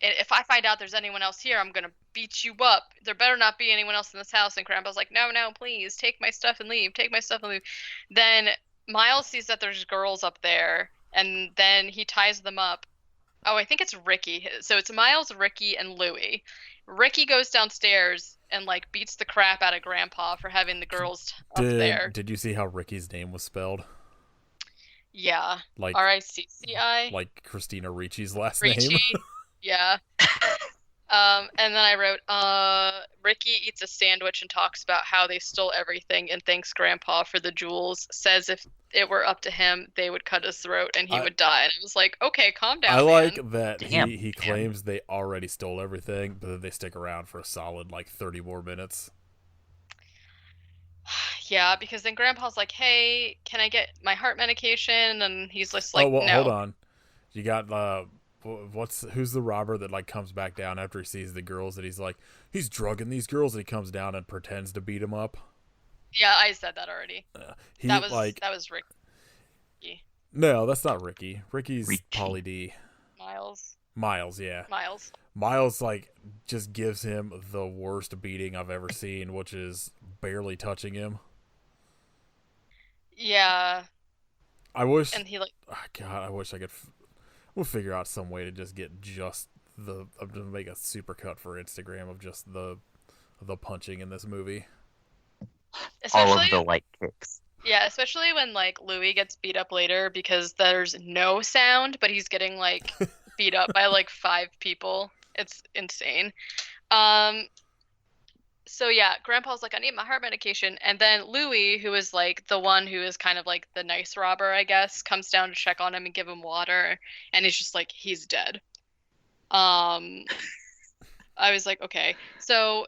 B: And if I find out there's anyone else here, I'm gonna beat you up. There better not be anyone else in this house." And Grandpa's like, "No, please take my stuff and leave. Take my stuff and leave." Then Miles sees that there's girls up there, and then he ties them up. Oh, I think it's Ricky. So it's Miles, Ricky, and Louie. Ricky goes downstairs and like beats the crap out of Grandpa for having the girls up there.
A: Did you see how Ricky's name was spelled?
B: Yeah.
A: Like
B: Ricci.
A: Like Christina Ricci's last
B: Ricci.
A: name.
B: Yeah. And then I wrote, Ricky eats a sandwich and talks about how they stole everything and thanks Grandpa for the jewels. Says if it were up to him, they would cut his throat and he
A: I
B: would die. And I was like, okay, calm
A: I
B: down,
A: like
B: man.
A: that
C: Damn,
A: he
C: man.
A: claims they already stole everything, but then they stick around for a solid like 30 more minutes.
B: Yeah, because then Grandpa's like, hey, can I get my heart medication? And he's just
A: Oh
B: like,
A: well, hold
B: no.
A: on. You got who's the robber that like comes back down after he sees the girls that he's like he's drugging these girls and he comes down and pretends to beat them up.
B: Yeah, I said that already.
A: He like
B: That was Ricky.
A: no, that's not Ricky. Ricky's
C: Richie.
A: Pauly D.
B: Miles.
A: Miles, yeah.
B: Miles.
A: Miles like just gives him the worst beating I've ever seen, which is barely touching him.
B: Yeah,
A: I wish,
B: and he like
A: God, I wish I could. We'll figure out some way to just get just the. I'm gonna make a super cut for Instagram of just the punching in this movie.
C: All
B: especially
C: of the light kicks.
B: yeah, especially when like Louis gets beat up later because there's no sound, but he's getting like beat up by like five people. It's insane. Um, so yeah, Grandpa's like, I need my heart medication, and then Louis, who is like the one who is kind of like the nice robber, I guess, comes down to check on him and give him water, and he's just like, he's dead. Um, I was like, okay. So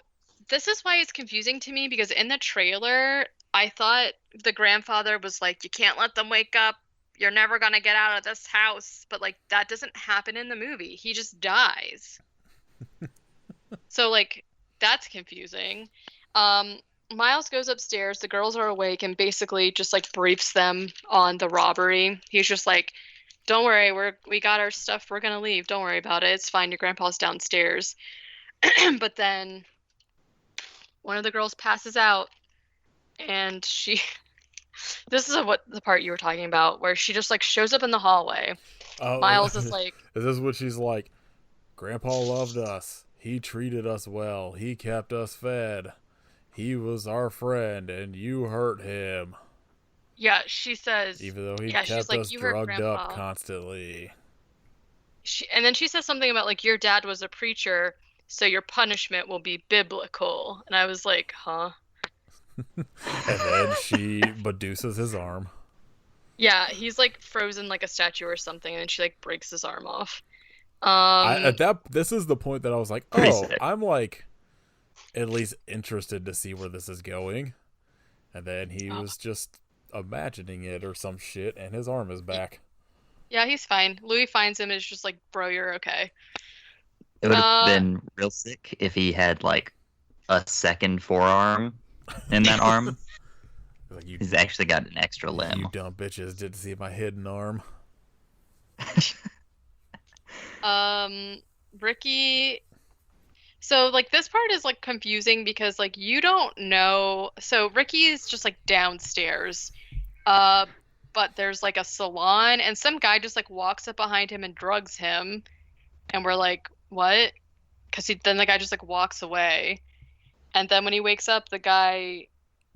B: this is why it's confusing to me because in the trailer, I thought the grandfather was like, you can't let them wake up. You're never gonna get out of this house. But like that doesn't happen in the movie. He just dies. So like that's confusing. Um, Miles goes upstairs, the girls are awake and basically just like briefs them on the robbery. He's just like, don't worry, we got our stuff, we're gonna leave. Don't worry about it. It's fine, your grandpa's downstairs. But then one of the girls passes out and she this is what the part you were talking about where she just like shows up in the hallway.
A: Oh,
B: Miles is like,
A: is this what she's like? Grandpa loved us. He treated us well. He kept us fed. He was our friend, and you hurt him.
B: yeah, she says,
A: Even though he
B: yeah, she's
A: kept
B: like,
A: us
B: you hurt
A: drugged up
B: grandpa.
A: constantly.
B: And then she says something about like your dad was a preacher, so your punishment will be biblical. And I was like, huh?
A: And then she Medusa's his arm.
B: Yeah, he's like frozen like a statue or something, and then she like breaks his arm off.
A: I
B: Um,
A: at that this is the point that I was like,
C: Pretty
A: oh,
C: sick.
A: I'm like at least interested to see where this is going. And then he
B: oh,
A: was just imagining it or some shit, and his arm is back.
B: yeah, he's fine. Louis finds him and is just like, bro, you're okay.
C: It would have
B: Uh,
C: been real sick if he had like a second forearm in that arm.
A: Like
C: He's actually got an extra
A: you
C: limb.
A: dumb bitches didn't see my hidden arm.
B: um, Ricky. So like this part is like confusing because like you don't know. So Ricky is just like downstairs. Uh, but there's like a salon and some guy just like walks up behind him and drugs him, and we're like, what? Because then the guy just like walks away, and then when he wakes up, the guy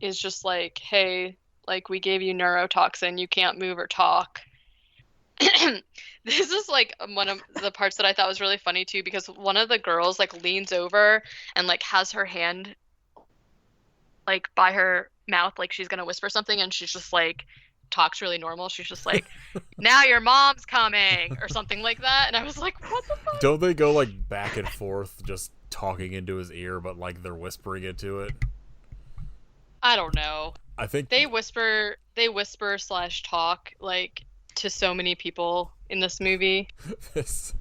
B: is just like, hey, like we gave you neurotoxin, you can't move or talk. This is like one of the parts that I thought was really funny too, because one of the girls like leans over and like has her hand like by her mouth, like she's gonna whisper something, and she's just like talks really normal. She's just like, "Now your mom's coming" or something like that, and I was like, "What the fuck?"
A: Don't they go like back and forth, just talking into his ear, but like they're whispering into it?
B: I don't know.
A: I think
B: They whisper slash talk like to so many people in this movie.
A: this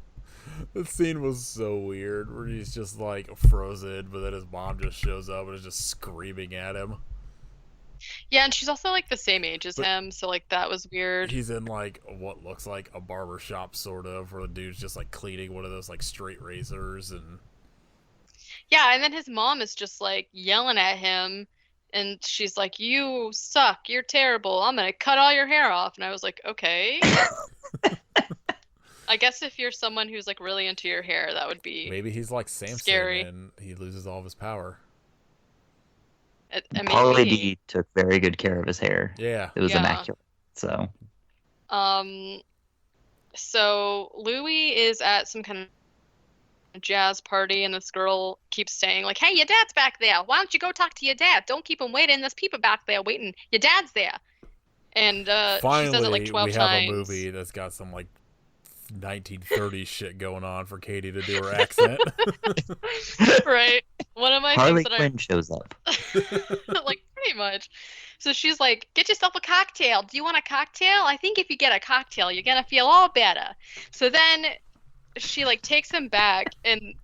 A: this scene was so weird, where he's just like frozen, but then his mom just shows up and is just screaming at him.
B: Yeah, and she's also like the same age as
A: But
B: him, so like that was weird.
A: he's in like what looks like a barber shop, sort of, where the dude's just like cleaning one of those like straight razors, and
B: Yeah, and then his mom is just like yelling at him, and she's like, "You suck. You're terrible. I'm gonna cut all your hair off." And I was like, "Okay." I guess if you're someone who's like really into your hair, that would be
A: maybe he's like Samson
B: scary.
A: and he loses all of his power.
C: Pauly
B: Maybe.
C: D took very good care of his hair.
A: Yeah.
C: It was
B: Yeah.
C: immaculate. So
B: Um, so Louis is at some kind of a jazz party, and this girl keeps saying like, "Hey, your dad's back there. Why don't you go talk to your dad? Don't keep him waiting. There's people back there waiting. Your dad's there." And she says it like
A: Finally,
B: 12
A: we have a
B: times.
A: movie that's got some like 1930s shit going on for Katie to do her accent.
B: Right. One of my things
C: Harley
B: that
C: Quinn shows up.
B: like pretty much. So she's like, "Get yourself a cocktail. Do you want a cocktail? I think if you get a cocktail, you're gonna feel all better." So then she like takes him back, and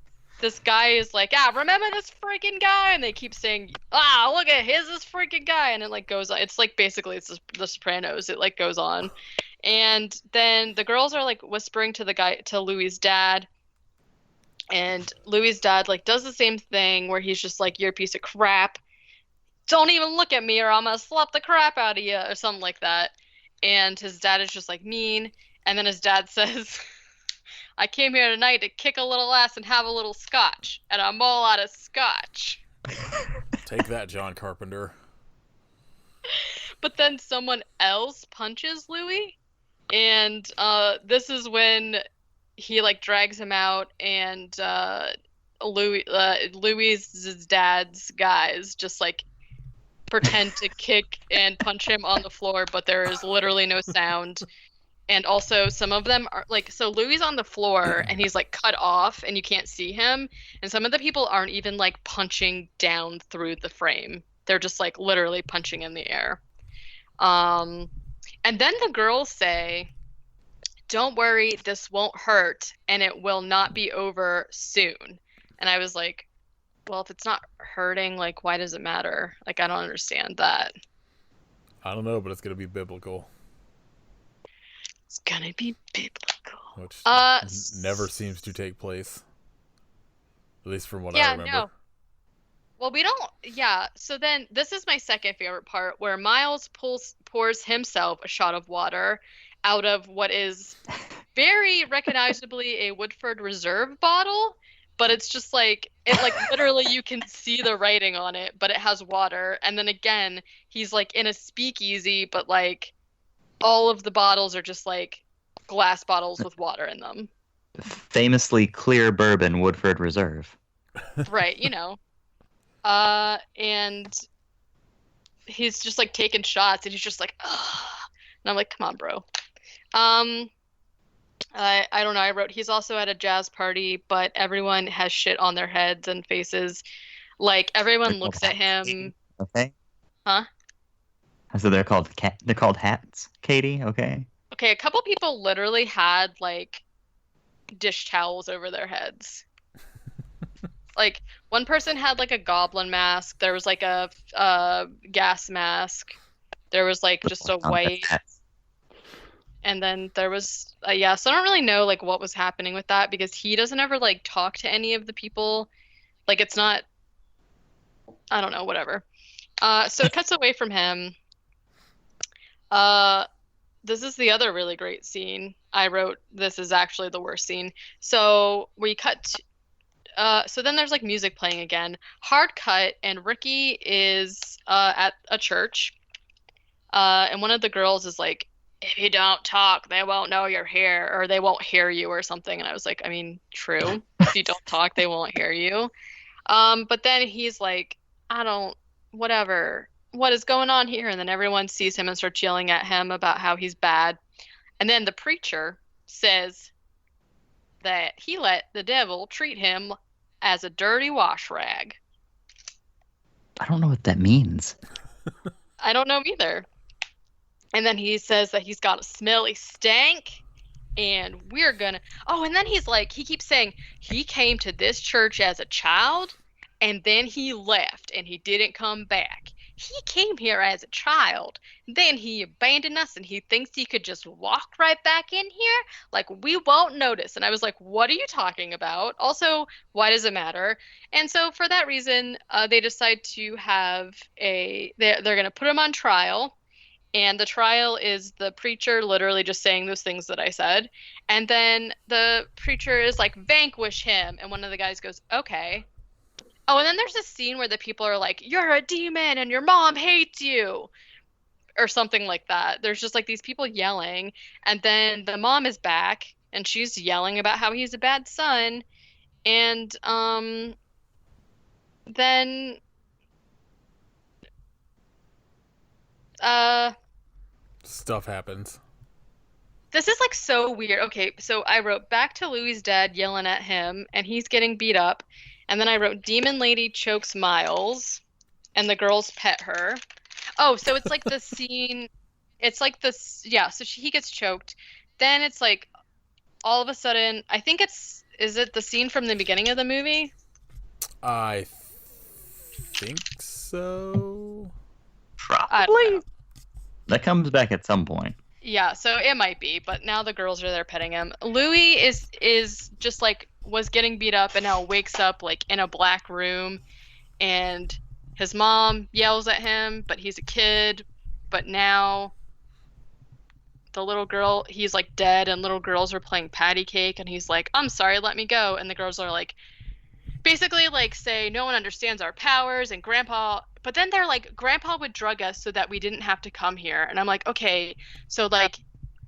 B: this guy is like, "Ah, remember this freaking guy?" And they keep saying, "Ah, look at here's this freaking guy," and it like goes on. It's like basically it's The Sopranos. It like goes on, and then the girls are like whispering to the guy, to Louis's dad, and Louis's dad like does the same thing where he's just like, "You're a piece of crap. Don't even look at me or I'm gonna slap the crap out of you," or something like that. And his dad is just like mean. And then his dad says, "I came here tonight to kick a little ass and have a little scotch, and I'm all out of scotch."
A: Take that, John Carpenter.
B: But then someone else punches Louis, and this is when he like drags him out, and Louis's dad's guys just like pretend to kick and punch him on the floor, but there is literally no sound. And also some of them are like, so Louis on the floor and he's like cut off and you can't see him. And some of the people aren't even like punching down through the frame. They're just like literally punching in the air. Um, and then the girls say, "Don't worry, this won't hurt and it will not be over soon." And I was like, well, if it's not hurting, like, why does it matter? Like, I don't understand that.
A: I don't know, but it's gonna be biblical,
B: It's gonna be biblical.
A: which
B: Uh,
A: never seems to take place, at least from what I
B: yeah,
A: remember.
B: no. Well, we don't. Yeah. So then, this is my second favorite part, where Miles pours himself a shot of water out of what is very recognizably a Woodford Reserve bottle, but it's just like it like literally you can see the writing on it, but it has water. And then again, he's like in a speakeasy, but like all of the bottles are just like glass bottles with water in them.
C: Famously clear bourbon, Woodford Reserve.
B: Right, you know. And he's just like taking shots and he's just like, ugh. And I'm like, come on, bro. Um, I don't know. I wrote he's also at a jazz party, but everyone has shit on their heads and faces. Like
C: They're
B: everyone
C: called
B: looks at
C: hats,
B: him.
C: Katie. Okay.
B: Huh?
C: So they're called hats, Katie. Okay.
B: Okay, a couple people literally had like dish towels over their heads. Like one person had like a goblin mask. There was like a gas mask. There was like just a white,
C: Hats.
B: and then there was yeah. So I don't really know like what was happening with that because he doesn't ever like talk to any of the people. Like it's not. I don't know. Whatever. So it cuts away from him. Uh, this is the other really great scene. I wrote this is actually the worst scene. So we cut. So then there's like music playing again. Hard cut, and Ricky is at a church. And one of the girls is like, "If you don't talk, they won't know you're here, or they won't hear you, or something." And I was like, I mean, true. If you don't talk, they won't hear you. But then he's like, I don't, whatever. What is going on here? And then everyone sees him and starts yelling at him about how he's bad. And then the preacher says that he let the devil treat him as a dirty wash rag.
C: I don't know what that means.
B: I don't know either. And then he says that he's got a smelly stank and we're gonna. Oh, and then he's like, he keeps saying he came to this church as a child and then he left and he didn't come back. He came here as a child, then he abandoned us and he thinks he could just walk right back in here like we won't notice. And I was like, what are you talking about? Also, why does it matter? And so for that reason, they decide to have they're going to put him on trial. And the trial is the preacher literally just saying those things that I said. And then the preacher is like, vanquish him. And one of the guys goes, okay. Oh, and then there's this scene where the people are like, you're a demon and your mom hates you. Or something like that. There's just like these people yelling. And then the mom is back and she's yelling about how he's a bad son. And then uh
A: Stuff happens.
B: this is like so weird. Okay, so I wrote back to Louis' dad yelling at him and he's getting beat up. And then I wrote Demon Lady chokes Miles and the girls pet her. Oh, so it's like the scene, it's like this, yeah, so he gets choked. Then it's like all of a sudden, I think is it the scene from the beginning of the movie?
A: I think so.
B: I don't know.
C: Probably. That comes back at some point.
B: Yeah, so it might be, but now the girls are there petting him. Louis is just like was getting beat up and now wakes up like in a black room and his mom yells at him, but he's a kid, but now the little girl, he's like dead and little girls are playing patty cake and he's like, "I'm sorry, let me go." And the girls are like basically like say no one understands our powers and grandpa, but then they're like grandpa would drug us so that we didn't have to come here. And I'm like, okay, so like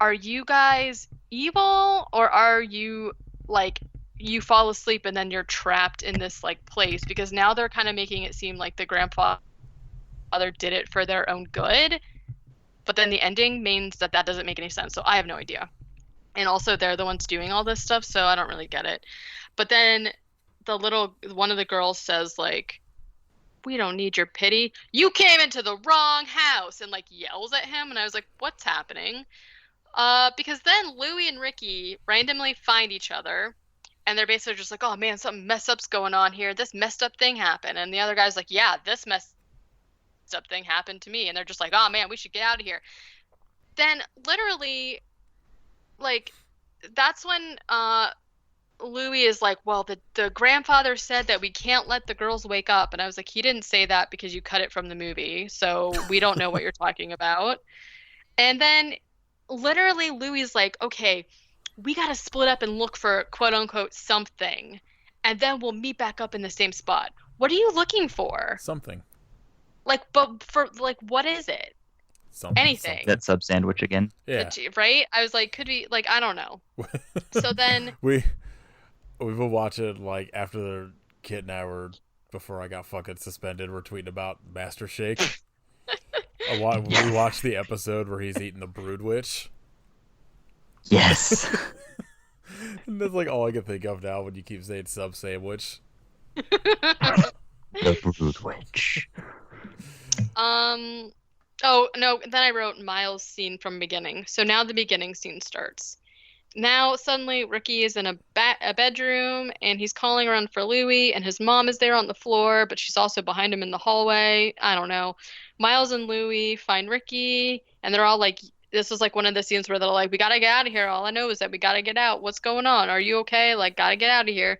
B: are you guys evil or are you like you fall asleep and then you're trapped in this like place? Because now they're kind of making it seem like the grandfather did it for their own good, but then the ending means that that doesn't make any sense, so I have no idea. And also they're the ones doing all this stuff, so I don't really get it. But then the little one of the girls says like, "We don't need your pity. You came into the wrong house," and like yells at him. And I was like, "What's happening?" Because then Louie and Ricky randomly find each other, and they're basically just like, "Oh man, something messed up's going on here. This messed up thing happened." And the other guy's like, "Yeah, this messed up thing happened to me." And they're just like, "Oh man, we should get out of here." Then literally, like, that's when Louis is like, "Well, the grandfather said that we can't let the girls wake up." And I was like, "He didn't say that because you cut it from the movie. So we don't know what you're talking about." And then literally Louis is like, "Okay, we got to split up and look for quote unquote something. And then we'll meet back up in the same spot." What are you looking for?
A: Something.
B: Like, but for like, what is it?
A: Something.
B: Anything.
C: That sub sandwich again.
A: Yeah.
B: Right? I was like, could be like, I don't know. So then
A: we will watch it like after the kid and I were before I got fucking suspended. We're tweeting about Master Shake. We watched the episode where he's eating the Brood Witch.
C: Yes.
A: And that's like all I can think of now when you keep saying sub sandwich.
C: The Brood Witch.
B: Oh no, then I wrote Miles' scene from beginning. So now the beginning scene starts. Now suddenly Ricky is in a bedroom and he's calling around for Louie and his mom is there on the floor, but she's also behind him in the hallway. I don't know. Miles and Louie find Ricky and they're all like, this is like one of the scenes where they're like, "We gotta get out of here. All I know is that we gotta get out. What's going on? Are you okay? Like, gotta get out of here."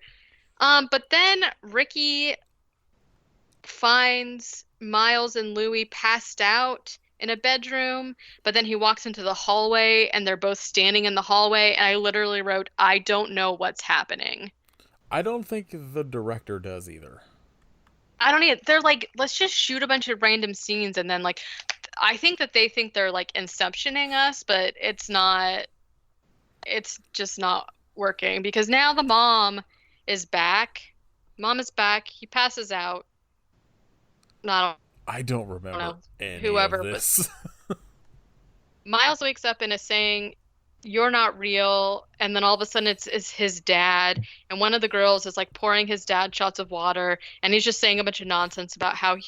B: But then Ricky finds Miles and Louie passed out in a bedroom, but then he walks into the hallway and they're both standing in the hallway. And I literally wrote, "I don't know what's happening."
A: I don't think the director does either.
B: I don't need, they're like, let's just shoot a bunch of random scenes and then like, I think that they think they're like inceptioning us, but it's just not working because now the mom is back. Mom is back. He passes out. Not
A: I don't remember
B: know,
A: any
B: whoever
A: of this.
B: Miles wakes up and is saying, "You're not real." And then all of a sudden it's his dad. And one of the girls is like pouring his dad shots of water. And he's just saying a bunch of nonsense about how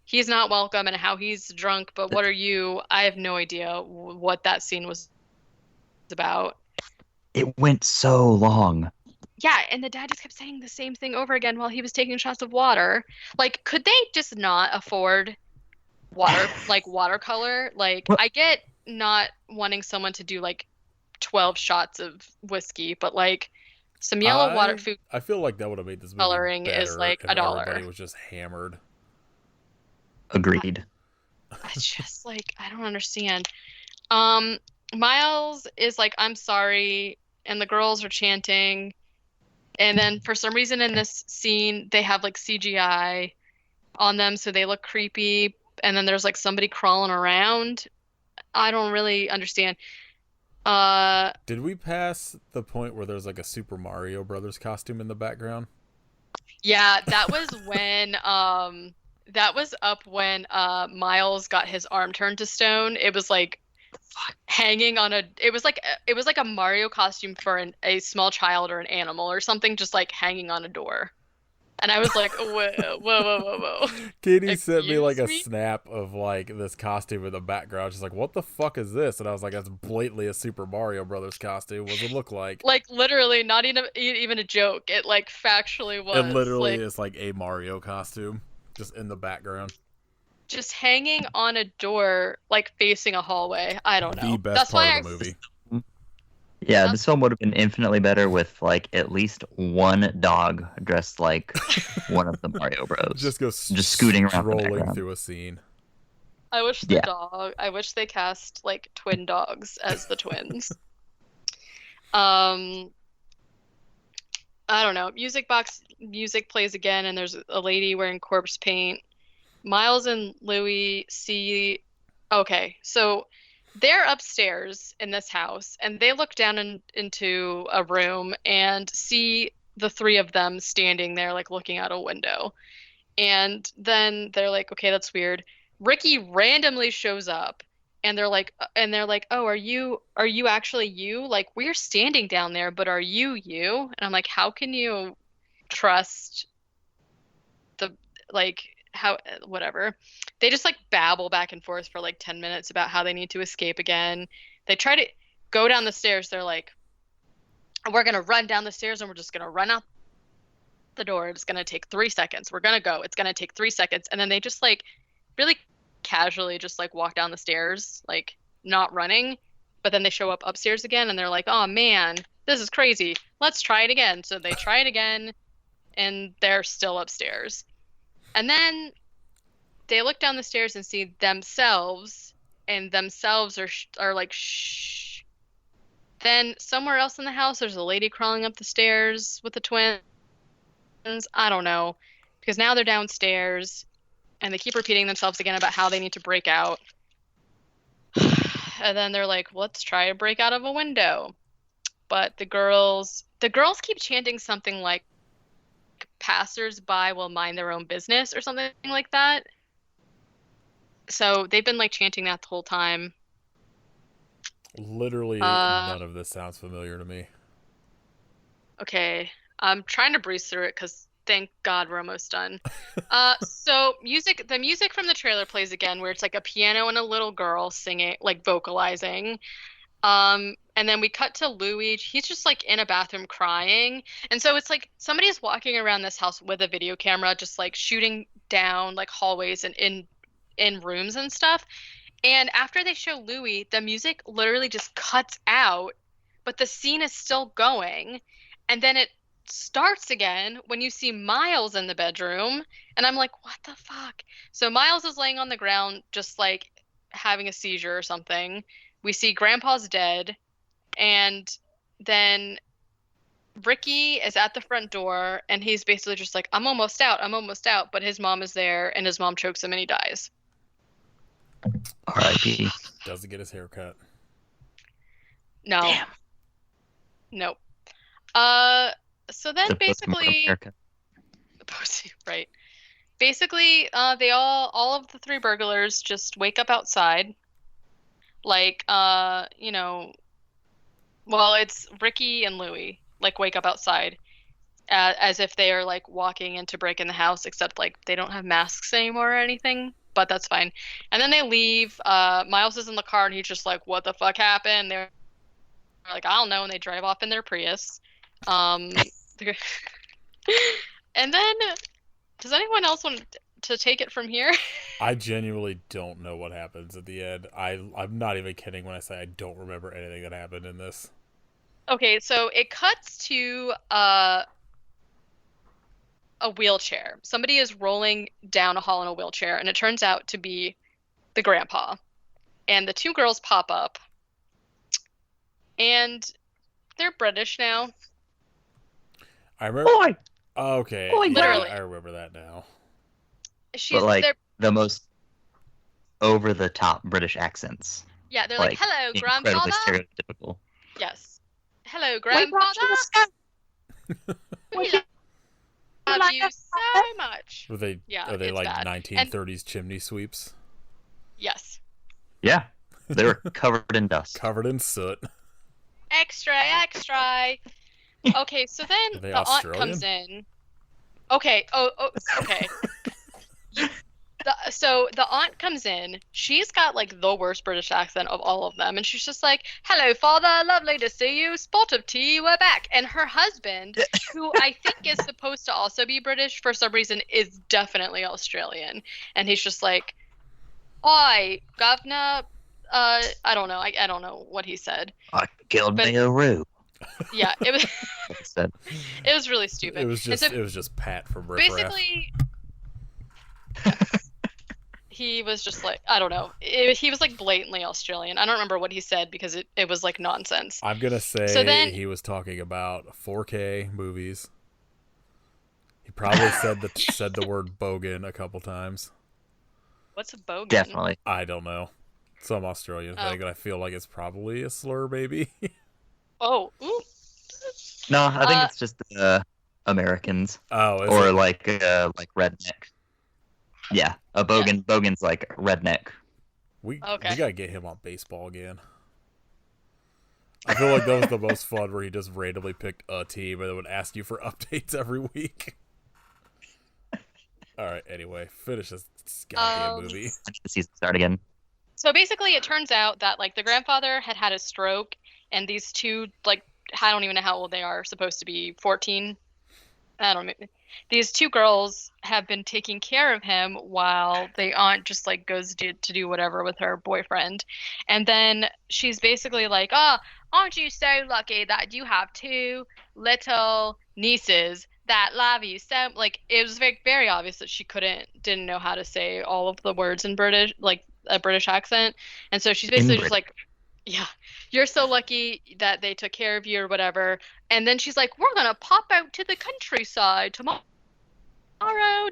B: he's not welcome and how he's drunk. But what are you? I have no idea what that scene was about.
C: It went so long.
B: Yeah. And the dad just kept saying the same thing over again while he was taking shots of water. Like, could they just not afford watercolor? Like,
C: What?
B: I get not wanting someone to do like 12 shots of whiskey, but like some yellow water food
A: I feel like that would have made this movie
B: coloring
A: better
B: is like
A: if
B: $1.
A: everybody was just hammered.
C: Agreed.
B: It's just like I don't understand. Miles is like, "I'm sorry," and the girls are chanting. And then for some reason in this scene they have like CGI on them so they look creepy. And then there's like somebody crawling around. I don't really understand.
A: Did we pass the point where there's like a Super Mario Brothers costume in the background?
B: Yeah, that was when that was up when Miles got his arm turned to stone. It was like hanging on a it was like a Mario costume for a small child or an animal or something, just like hanging on a door. And I was like, whoa, whoa, whoa, whoa, whoa.
A: Katie sent me like
B: Excuse
A: a
B: me?
A: snap of like this costume in the background. She's like, "What the fuck is this?" And I was like, "That's blatantly a Super Mario Brothers costume. What does it look like?"
B: Like literally not even a joke. It like factually
A: It
B: was.
A: literally
B: Like
A: is like a Mario costume, just in the background.
B: just hanging on a door, like facing a hallway. I don't
A: The
B: know.
A: best
B: That's
A: part of
B: why
A: the movie.
C: Yeah,
B: that's
C: this film would have been infinitely better with like at least one dog dressed like one of the Mario Bros.
A: Just goes
C: Just scooting around the
A: strolling
C: background.
A: through a scene.
C: Yeah.
B: I wish they cast like twin dogs as the twins. Um, I don't know. Music plays again, and there's a lady wearing corpse paint. Miles and Louie see. Okay, so they're upstairs in this house, and they look down into a room and see the three of them standing there, like looking out a window. And then they're like, okay, that's weird. Ricky randomly shows up and they're like, "Oh, are you actually you? Like we're standing down there, but are you you?" And I'm like, "How can you trust the like how whatever." They just like babble back and forth for like 10 minutes about how they need to escape again. They try to go down the stairs. They're like, "We're going to run down the stairs and we're just going to run out the door. It's going to take 3 seconds. We're going to go. It's going to take 3 seconds." And then they just like really casually just like walk down the stairs, like not running. But then they show up upstairs again and they're like, oh man, this is crazy. Let's try it again. So they try it again and they're still upstairs. And then they look down the stairs and see themselves, and themselves are like, shh. Then somewhere else in the house, there's a lady crawling up the stairs with the twins. I don't know. Because now they're downstairs and they keep repeating themselves again about how they need to break out. And then they're like, let's try to break out of a window. But the girls keep chanting something like passers-by will mind their own business or something like that. So they've been like chanting that the whole time.
A: Literally,
B: Uh,
A: none of this sounds familiar to me.
B: okay. I'm trying to breeze through it because thank God we're almost done. So the music from the trailer plays again, where it's like a piano and a little girl singing, like vocalizing. And then we cut to Louis. He's just like in a bathroom crying. And so it's like somebody is walking around this house with a video camera, just like shooting down like hallways and in rooms and stuff. And after they show Louis, the music literally just cuts out, but the scene is still going. And then it starts again when you see Miles in the bedroom. And I'm like, what the fuck? So Miles is laying on the ground, just like having a seizure or something. We see Grandpa's dead. And then Ricky is at the front door and he's basically just like, I'm almost out. I'm almost out. But his mom is there and his mom chokes him and he dies.
C: R.I.P.
A: Doesn't get his hair cut.
B: No.
C: Damn.
B: Nope. So then
C: The postmortem
B: basically,
C: haircut.
B: right. Basically, they all of the three burglars just wake up outside. Like, well, it's Ricky and Louie, like, wake up outside as if they are, like, walking in to break in the house, except, like, they don't have masks anymore or anything, but that's fine. And then they leave. Miles is in the car, and he's just like, what the fuck happened? They're like, I don't know, and they drive off in their Prius. Um, and then, does anyone else want to take it from here?
A: I genuinely don't know what happens at the end. I'm not even kidding when I say I don't remember anything that happened in this.
B: Okay, so it cuts to a wheelchair. Somebody is rolling down a hall in a wheelchair, and it turns out to be the grandpa. And the two girls pop up, and they're British now.
A: I remember.
C: Boy,
A: Okay,
C: Boy,
A: yeah,
B: Literally.
A: I remember that now.
C: but like
B: They're
C: the most over the top British accents.
B: yeah, they're like, hello,
C: Incredibly
B: grandfather.
C: stereotypical.
B: Yes. Hello, grandfather.
C: We
B: love you so much.
A: Were they?
B: Yeah,
A: Are they
B: it's
A: like
B: bad.
A: 1930s chimney sweeps?
B: Yes.
C: Yeah, they were covered in dust.
A: Covered in soot.
B: Extra, extra. Okay, so
A: Are
B: then
A: they
B: the aunt comes
A: Australian?
B: in. Okay. Oh, okay. So the aunt comes in. She's got like the worst British accent of all of them, and she's just like, "Hello, father. Lovely to see you. Spot of tea. We're back." And her husband, who I think is supposed to also be British for some reason, is definitely Australian, and he's just like, "Oi, governor." I don't know. I don't know what he said,
C: I killed
B: but
C: me a roo.
B: yeah, it was
C: Like I said.
B: it was really stupid.
A: It was
B: And so
A: just Pat from Riff Raff.
B: basically, he was just like, I don't know. He was like blatantly Australian. I don't remember what he said because it was like nonsense.
A: I'm gonna say
B: So then,
A: he was talking about 4K movies. He probably said the word bogan a couple times.
B: what's a bogan?
C: Definitely.
A: I don't know. Some Australian thing, and I feel like it's probably a slur, maybe.
B: Oh, ooh.
C: No, I think it's just Americans
A: Oh, is
C: or
A: it?
C: like redneck. Yeah, a bogan. Bogan's like redneck.
A: We
B: Okay.
A: gotta get him on baseball again. I feel like that was the most fun, where he just randomly picked a team and then would ask you for updates every week. All right. Anyway, finish this goddamn movie.
C: I need the season to start again.
B: So basically, it turns out that like the grandfather had a stroke, and these two like I don't even know how old they are, supposed to be 14. I don't know. These two girls have been taking care of him while the aunt just like goes to do whatever with her boyfriend. And then she's basically like, "Oh, aren't you so lucky that you have two little nieces that love you so?" Like it was very, very obvious that she didn't know how to say all of the words in British, like a British accent. And so she's basically just like, "Yeah, you're so lucky that they took care of you or whatever." And then she's like, "We're gonna pop out to the countryside tomorrow.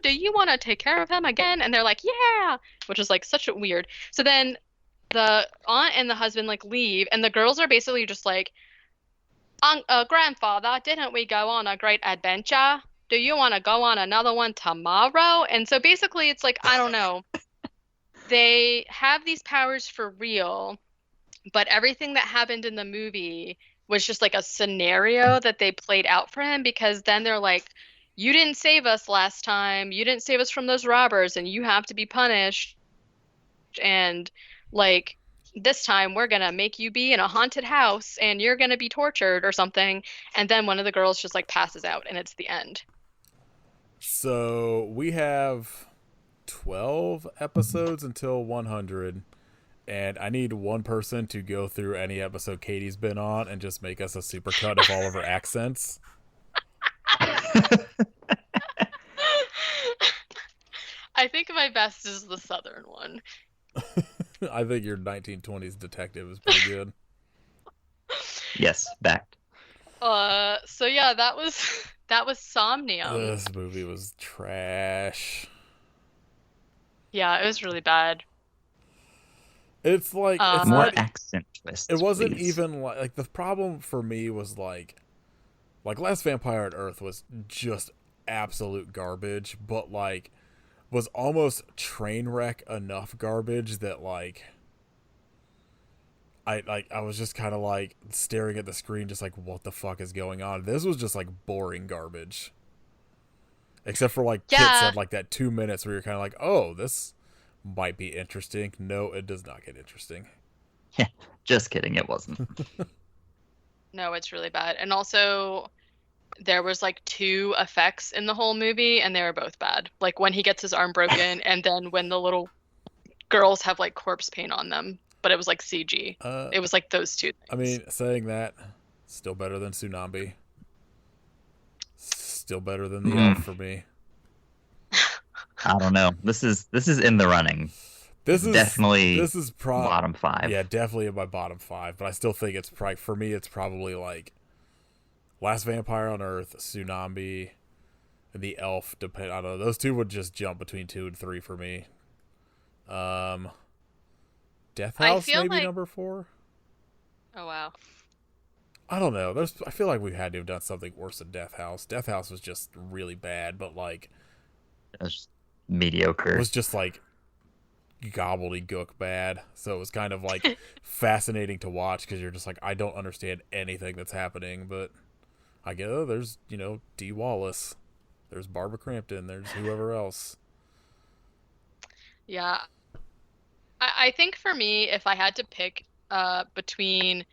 B: Do you want to take care of him again?" And they're like, "Yeah," which is like such a weird. So then the aunt and the husband like leave, and the girls are basically just like, "Grandfather, didn't we go on a great adventure? Do you want to go on another one tomorrow?" And so basically, it's like, I don't know. They have these powers for real, but everything that happened in the movie was just like a scenario that they played out for him, because then they're like, "You didn't save us last time. You didn't save us from those robbers, and you have to be punished. And like this time we're gonna make you be in a haunted house and you're gonna be tortured or something." And then one of the girls just like passes out, and it's the end.
A: So we have 12 episodes until 100, and I need one person to go through any episode Katie's been on and just make us a supercut of all of her accents.
B: I think my best is the southern one.
A: I think your 1920s detective is pretty good.
C: Yes, backed.
B: So yeah, that was that was Somnium.
A: This movie was trash.
B: Yeah, it was really bad.
A: It's like it's
C: More
A: not.
C: accent twists.
A: It wasn't
C: please.
A: even like the problem for me was like Last Vampire on Earth was just absolute garbage, but like was almost train wreck enough garbage that like I was just kind of like staring at the screen, just like, what the fuck is going on? This was just like boring garbage, except for like Kit
B: Yeah.
A: said, like that 2 minutes where you're kind of like, oh, this might be interesting. No, it does not get interesting.
C: Just kidding, it wasn't.
B: No, it's really bad. And also, there was like two effects in the whole movie, and they were both bad. Like when he gets his arm broken, and then when the little girls have like corpse paint on them, but it was like CG. It was like those two things.
A: I mean, saying that, still better than Tsunami. Still better than the Elf for me.
C: I don't know. This is in the running.
A: This is
C: Definitely
A: bottom
C: 5.
A: Yeah, definitely in my bottom 5. But I still think it's probably, for me, it's probably like Last Vampire on Earth, Tsunami, and the Elf. I don't know. Those two would just jump between 2 and 3 for me. Death
B: I
A: House
B: feel
A: maybe
B: like-
A: number 4.
B: Oh wow.
A: I don't know. I feel like we had to have done something worse than Death House. Death House was just really bad, but like
C: It's mediocre.
A: was just like gobbledygook bad. So it was kind of like fascinating to watch because you're just like, I don't understand anything that's happening, but I get, oh, there's, Dee Wallace, there's Barbara Crampton, there's whoever else.
B: Yeah, I think for me, if I had to pick between,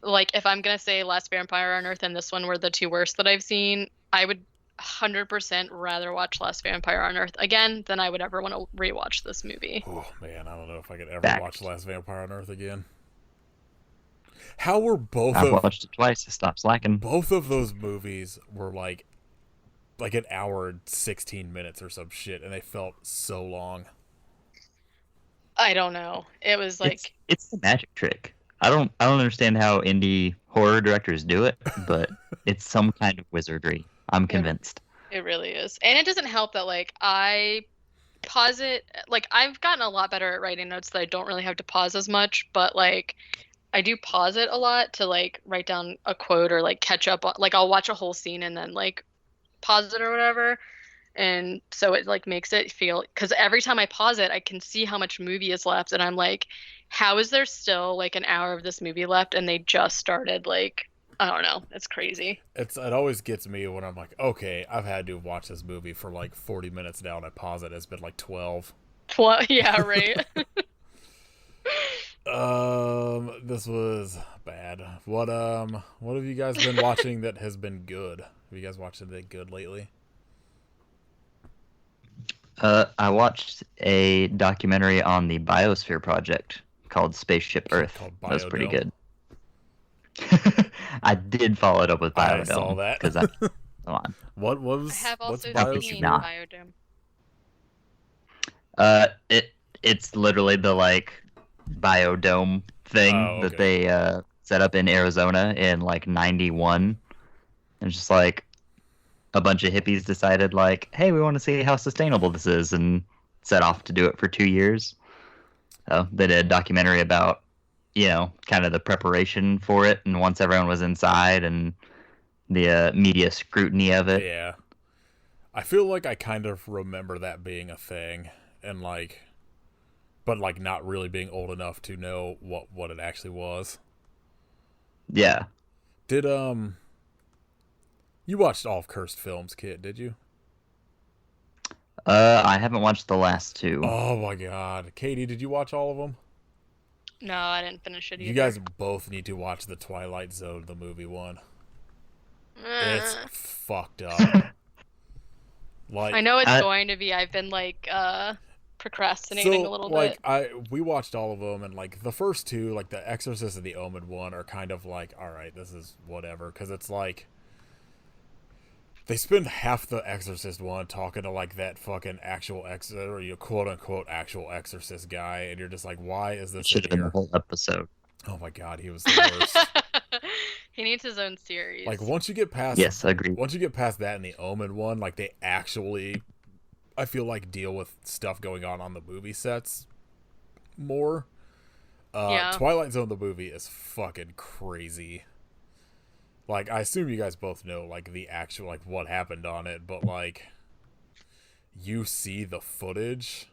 B: like, if I'm gonna say Last Vampire on Earth and this one were the two worst that I've seen, I would 100% rather watch Last Vampire on Earth again than I would ever want to rewatch this movie.
A: Oh man, I don't know if I could ever
C: Fact.
A: watch Last Vampire on Earth again. How were
C: I've watched it twice. It stopped slacking.
A: both of those movies were like an hour and 16 minutes or some shit, and they felt so long.
B: I don't know. It was like
C: It's the magic trick. I don't understand how indie horror directors do it, but it's some kind of wizardry. I'm convinced.
B: it really is. And it doesn't help that like I pause it, like I've gotten a lot better at writing notes that I don't really have to pause as much, but like I do pause it a lot to like write down a quote or like catch up on, like I'll watch a whole scene and then like pause it or whatever. And so it like makes it feel, because every time I pause it, I can see how much movie is left, and I'm like, how is there still like an hour of this movie left and they just started? Like, I don't know, it's crazy.
A: It always gets me when I'm like, okay, I've had to watch this movie for like 40 minutes now, and I pause it. It's been like 12.
B: Yeah, right.
A: This was bad. What have you guys been watching that has been good? Have you guys watched anything good lately?
C: I watched a documentary on the Biosphere Project called Spaceship Earth.
A: Called
C: That was pretty
A: Biodome.
C: good. I did follow it up with Biodome.
A: I saw that.
C: Because come on.
A: What
B: I
A: was?
B: have
A: What's
B: also
C: Biodome?
B: seen
C: Nah.
B: Biodome.
C: It's literally the like biodome thing
A: Oh,
C: that
A: okay.
C: they set up in Arizona in like '91. And it's just like a bunch of hippies decided like, hey, we want to see how sustainable this is, and set off to do it for 2 years. So they did a documentary about, kind of the preparation for it, and once everyone was inside, and the media scrutiny of it.
A: Yeah. I feel like I kind of remember that being a thing, and like, but like not really being old enough to know what it actually was.
C: Yeah.
A: Did you watched all of Cursed Films, Kit? Did you?
C: I haven't watched the last two.
A: Oh my God, Katie, did you watch all of them?
B: No, I didn't finish it either.
A: You guys both need to watch the Twilight Zone, the movie one. It's fucked up. Like
B: I know it's going to be. I've been like procrastinating a little bit.
A: we watched all of them, and like the first two, like the Exorcist and the Omen one, are kind of like, all right, this is whatever, because it's like they spend half the Exorcist one talking to like that fucking actual or quote unquote actual Exorcist guy, and you're just like, why is this
C: Should have
A: in
C: been the
A: here?
C: whole episode.
A: Oh my God, he was the worst.
B: He needs his own series.
A: Like once you get past
C: Yes, I agree.
A: once you get past that and the Omen one, like they actually, I feel like, deal with stuff going on the movie sets more.
B: Yeah.
A: Twilight Zone the movie is fucking crazy. Like I assume you guys both know like the actual like what happened on it, but like you see the footage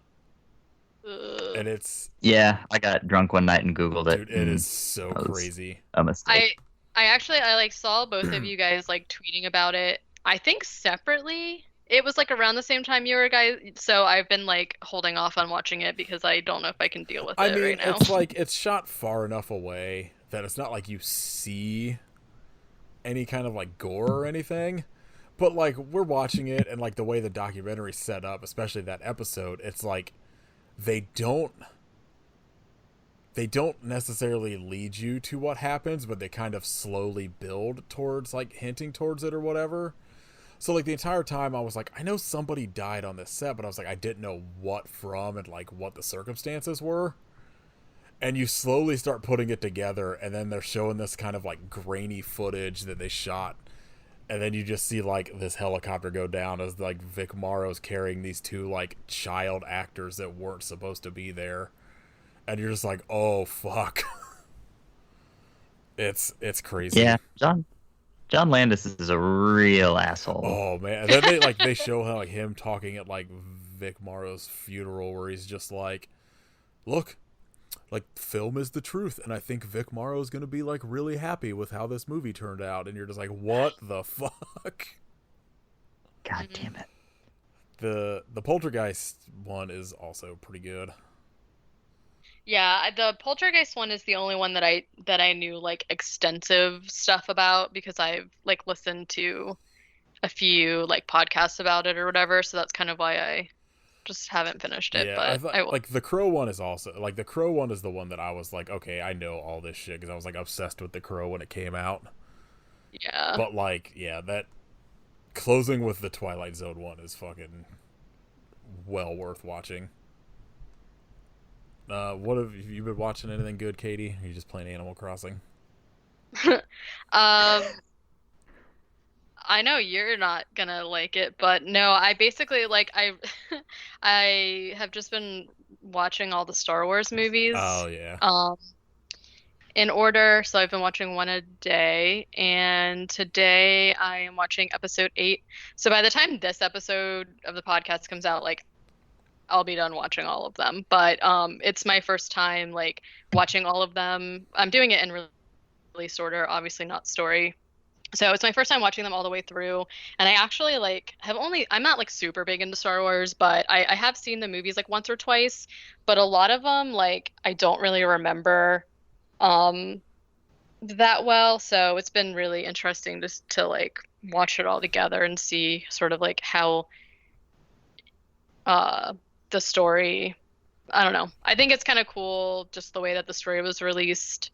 B: Ugh.
A: and it's
C: Yeah, I got drunk one night and Googled it.
A: dude, it is so
C: that was
A: crazy.
C: a mistake.
B: I like saw both of you guys like tweeting about it. I think separately. It was like around the same time you were guys, so I've been like holding off on watching it because I don't know if I can deal with
A: I
B: it
A: mean,
B: right now.
A: it's like it's shot far enough away that it's not like you see any kind of like gore or anything, but like we're watching it and like the way the documentary's set up, especially that episode, it's like they don't necessarily lead you to what happens, but they kind of slowly build towards like hinting towards it or whatever. So like the entire time I was like, I know somebody died on this set, but I was like, I didn't know what from and like what the circumstances were. And you slowly start putting it together, and then they're showing this kind of like grainy footage that they shot, and then you just see like this helicopter go down as like Vic Morrow's carrying these two like child actors that weren't supposed to be there, and you're just like, oh fuck. It's crazy.
C: Yeah, John Landis is a real asshole.
A: Oh man, and then they show how like him talking at like Vic Morrow's funeral, where he's just like, "Look, like film is the truth, and I think Vic Morrow is gonna be like really happy with how this movie turned out." And you're just like, "What the fuck?"
C: God damn it.
A: The Poltergeist one is also pretty good.
B: Yeah, the Poltergeist one is the only one that I knew like extensive stuff about because I've like listened to a few like podcasts about it or whatever, so that's kind of why I just haven't finished it,
A: Yeah, I
B: but
A: thought
B: I will.
A: like the Crow one is also like the Crow one is the one that I was like, okay, I know all this shit because I was like obsessed with the Crow when it came out.
B: Yeah.
A: But like, yeah, that closing with the Twilight Zone one is fucking well worth watching. What have you been watching? Anything good, Katie? Are you just playing Animal Crossing?
B: Um, I know you're not gonna like it, but no, I basically like I have just been watching all the Star Wars
A: Oh
B: movies
A: yeah.
B: um in order. So I've been watching one a day, and today I am watching episode 8. So by the time this episode of the podcast comes out, like I'll be done watching all of them. But it's my first time like watching all of them. I'm doing it in release order, obviously not story. So it's my first time watching them all the way through, and I actually like have only I'm not like super big into Star Wars, but I have seen the movies like once or twice, but a lot of them like I don't really remember um that well, so it's been really interesting just to like watch it all together and see sort of like how uh the story, I don't know. I think it's kind of cool just the way that the story was released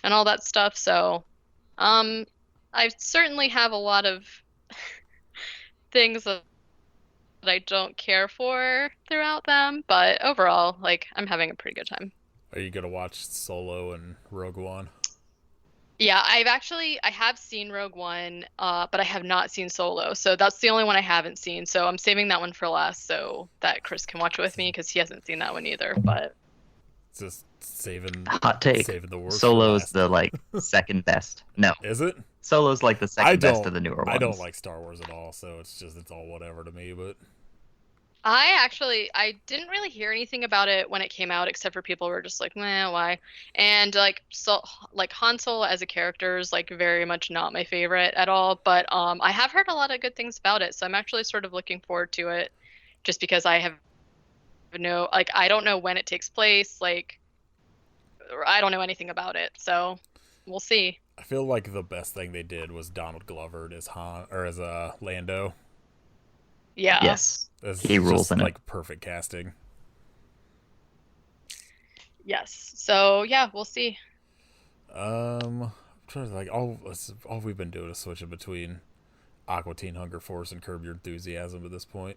B: and all that stuff. So, um I certainly have a lot of things that I don't care for throughout them, but overall, like I'm having a pretty good time.
A: Are you gonna watch Solo and Rogue One?
B: Yeah, I have seen Rogue One, but I have not seen Solo. So that's the only one I haven't seen. So I'm saving that one for last so that Chris can watch it with me because he hasn't seen that one either. But
A: Just saving
C: Hot take.
A: saving the worst for
C: Solo is
A: last.
C: the like second best. No,
A: Is it?
C: Solo's like the
A: I
C: second best
A: don't.
C: of the newer
A: I don't
C: ones.
A: like Star Wars at all, so it's all whatever to me. But
B: I didn't really hear anything about it when it came out, except for people were just like, "Meh, why?" And like so, like Han Solo as a character is like very much not my favorite at all. But I have heard a lot of good things about it, so I'm actually sort of looking forward to it, just because I have no like I don't know when it takes place, like or I don't know anything about it, so we'll see.
A: I feel like the best thing they did was Donald Glover as Han or as Lando.
B: Yeah.
C: Yes,
A: It's
C: he rules
A: just
C: in it.
A: like perfect casting.
B: Yes. So yeah, we'll see.
A: I'm trying to like all we've been doing is switching between Aqua Teen Hunger Force and Curb Your Enthusiasm at this point.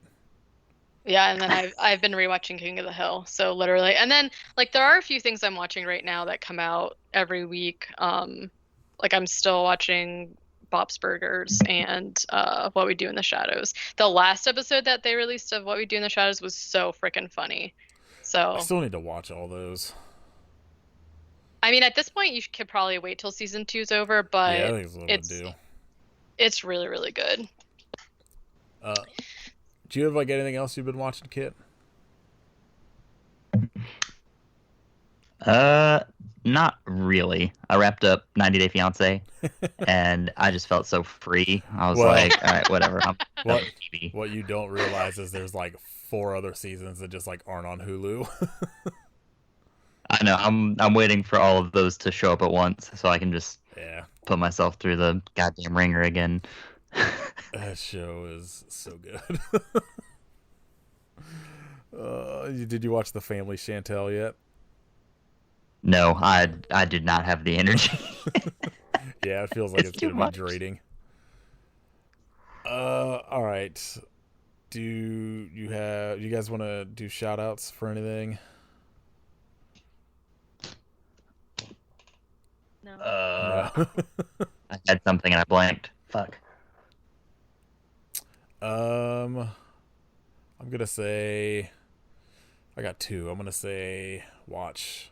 B: Yeah, and then I've been rewatching King of the Hill. So literally, and then like there are a few things I'm watching right now that come out every week. Like I'm still watching Bob's Burgers and What We Do in the Shadows. The last episode that they released of What We Do in the Shadows was so freaking funny.
A: I
B: So,
A: still need to watch all those.
B: I mean, at this point, you could probably wait till season two's over,
A: Yeah, I
B: but
A: think it's what I'm gonna
B: it's
A: do.
B: it's really, really good.
A: Uh, do you have like anything else you've been watching, Kit?
C: Uh, Not really. I wrapped up 90 Day Fiance, and I just felt so free. I was
A: Well-
C: like, all right, whatever. I'm done
A: What
C: with TV.
A: what you don't realize is there's like 4 other seasons that just like aren't on Hulu.
C: I know. I'm waiting for all of those to show up at once, so I can just
A: Yeah,
C: put myself through the goddamn ringer again.
A: that show is so good. Did you watch The Family Chantel yet?
C: No, I did not have the energy.
A: Yeah, it feels like
C: It's
A: it's
C: too
A: gonna
C: much.
A: be draining. All right. Do you guys want to do shout outs for anything?
B: No.
A: No.
C: I had something and I blanked. Fuck.
A: I'm gonna say I got 2. I'm gonna say watch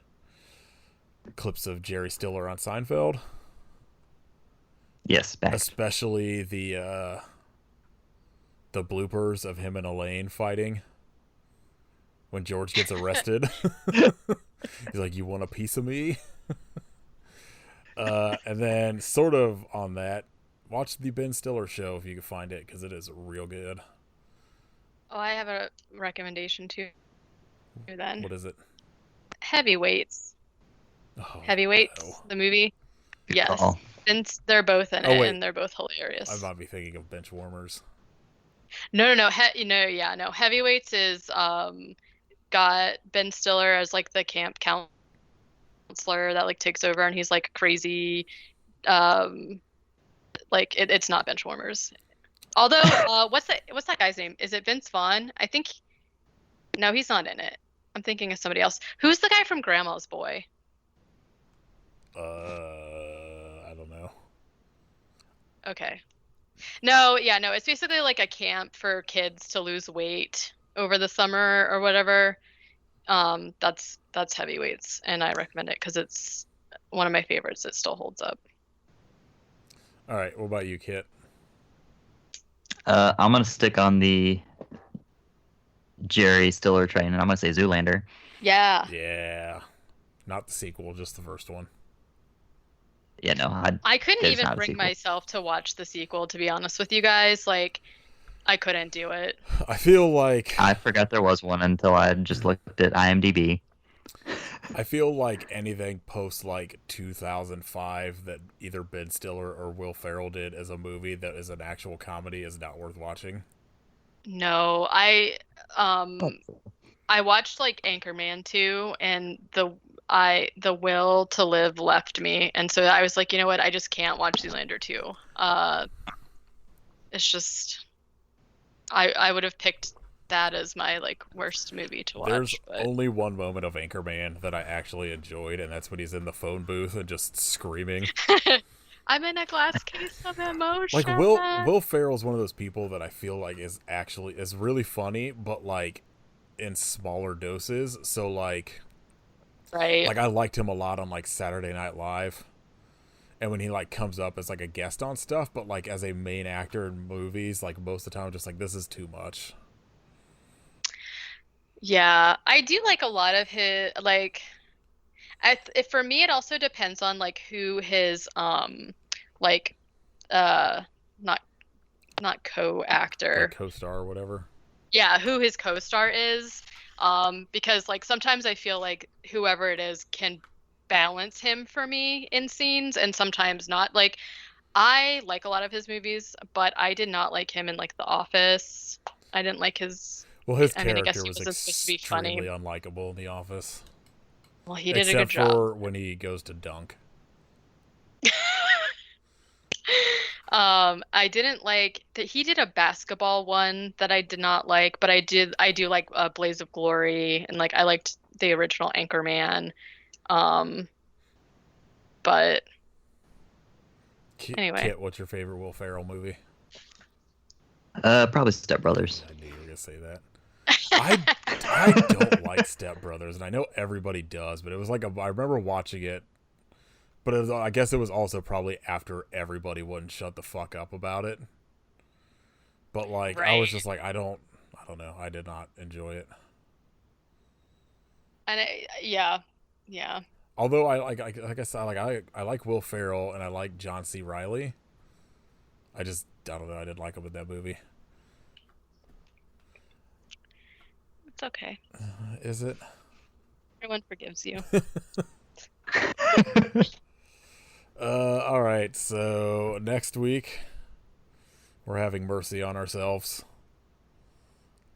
A: clips of Jerry Stiller on Seinfeld.
C: Yes, back.
A: especially the bloopers of him and Elaine fighting when George gets arrested. He's like, "You want a piece of me?" And then, sort of on that, watch the Ben Stiller show if you can find it, because it is real good.
B: Oh, I have a recommendation too then.
A: What is it?
B: Heavyweights.
A: Oh,
B: Heavyweights,
A: no.
B: the movie. Yes.
C: Oh,
B: And they're both in
A: Oh,
B: it,
A: wait.
B: and they're both
A: I
B: hilarious.
A: might be thinking of Benchwarmers.
B: No. No. Heavyweights is got Ben Stiller as like the camp counselor that like takes over, and he's like crazy. Um, like it's not Benchwarmers. Although, what's that guy's name? Is it Vince Vaughn? I think. No, he's not in it. I'm thinking of somebody else. Who's the guy from Grandma's Boy?
A: I don't know.
B: Okay. No, yeah, no. It's basically like a camp for kids to lose weight over the summer or whatever. That's Heavyweights, and I recommend it because it's one of my favorites. It still holds up.
A: All right, what about you, Kit?
C: I'm gonna stick on the Jerry Stiller train, and I'm gonna say Zoolander.
B: Yeah.
A: Yeah. Not the sequel, just the first one.
C: Yeah, no,
B: I couldn't
C: there's
B: even
C: not a
B: bring
C: sequel.
B: myself to watch the sequel, to be honest with you guys. Like, I couldn't do it.
A: I feel like
C: I forgot there was one until I just looked at IMDb.
A: anything post like 2005 that either Ben Stiller or Will Ferrell did as a movie that is an actual comedy is not worth watching.
B: No, I watched like Anchorman 2, and the will to live left me, and so I was like, you know what, I just can't watch Zoolander 2. It's just I would have picked that as my like worst movie to watch.
A: There's
B: But
A: only one moment of Anchorman that I actually enjoyed, and that's when he's in the phone booth and just screaming.
B: I'm in a glass case of emotion.
A: Like Will Ferrell's one of those people that I feel like is really funny, but like in smaller doses. So like
B: Right.
A: I liked him a lot on like Saturday Night Live. And when he like comes up as like a guest on stuff, but like as a main actor in movies, like most of the time I'm just like, this is too much.
B: Yeah, I do like a lot of his like for me it also depends on like who his like uh not co-actor.
A: Like co-star or whatever.
B: Yeah, who his co-star is. Because like sometimes I feel like whoever it is can balance him for me in scenes and sometimes not. Like I like a lot of his movies, but I did not like him in like The Office. I didn't like his
A: Well, his
B: I mean, I guess
A: character
B: he
A: was
B: wasn't supposed to be funny.
A: extremely unlikable in The Office.
B: Well, he did a
A: Except
B: good job.
A: for when he goes to dunk.
B: I didn't like that he did a basketball one that I did not like, but I do like Blaze of Glory, and like I liked the original Anchorman. But anyway.
A: Kit, what's your favorite Will Ferrell movie?
C: Probably Step Brothers.
A: I knew you were gonna say that. I don't like Step Brothers, and I know everybody does, but it was like I remember watching it, but I guess it was also probably after everybody wouldn't shut the fuck up about it. But like I was just like I don't know, I did not enjoy it.
B: And yeah.
A: Although like I said, I like Will Ferrell and I like John C. Reilly. I don't know, I didn't like him in that movie.
B: It's okay.
A: Is it?
B: Everyone forgives you.
A: All right. So next week, we're having mercy on ourselves,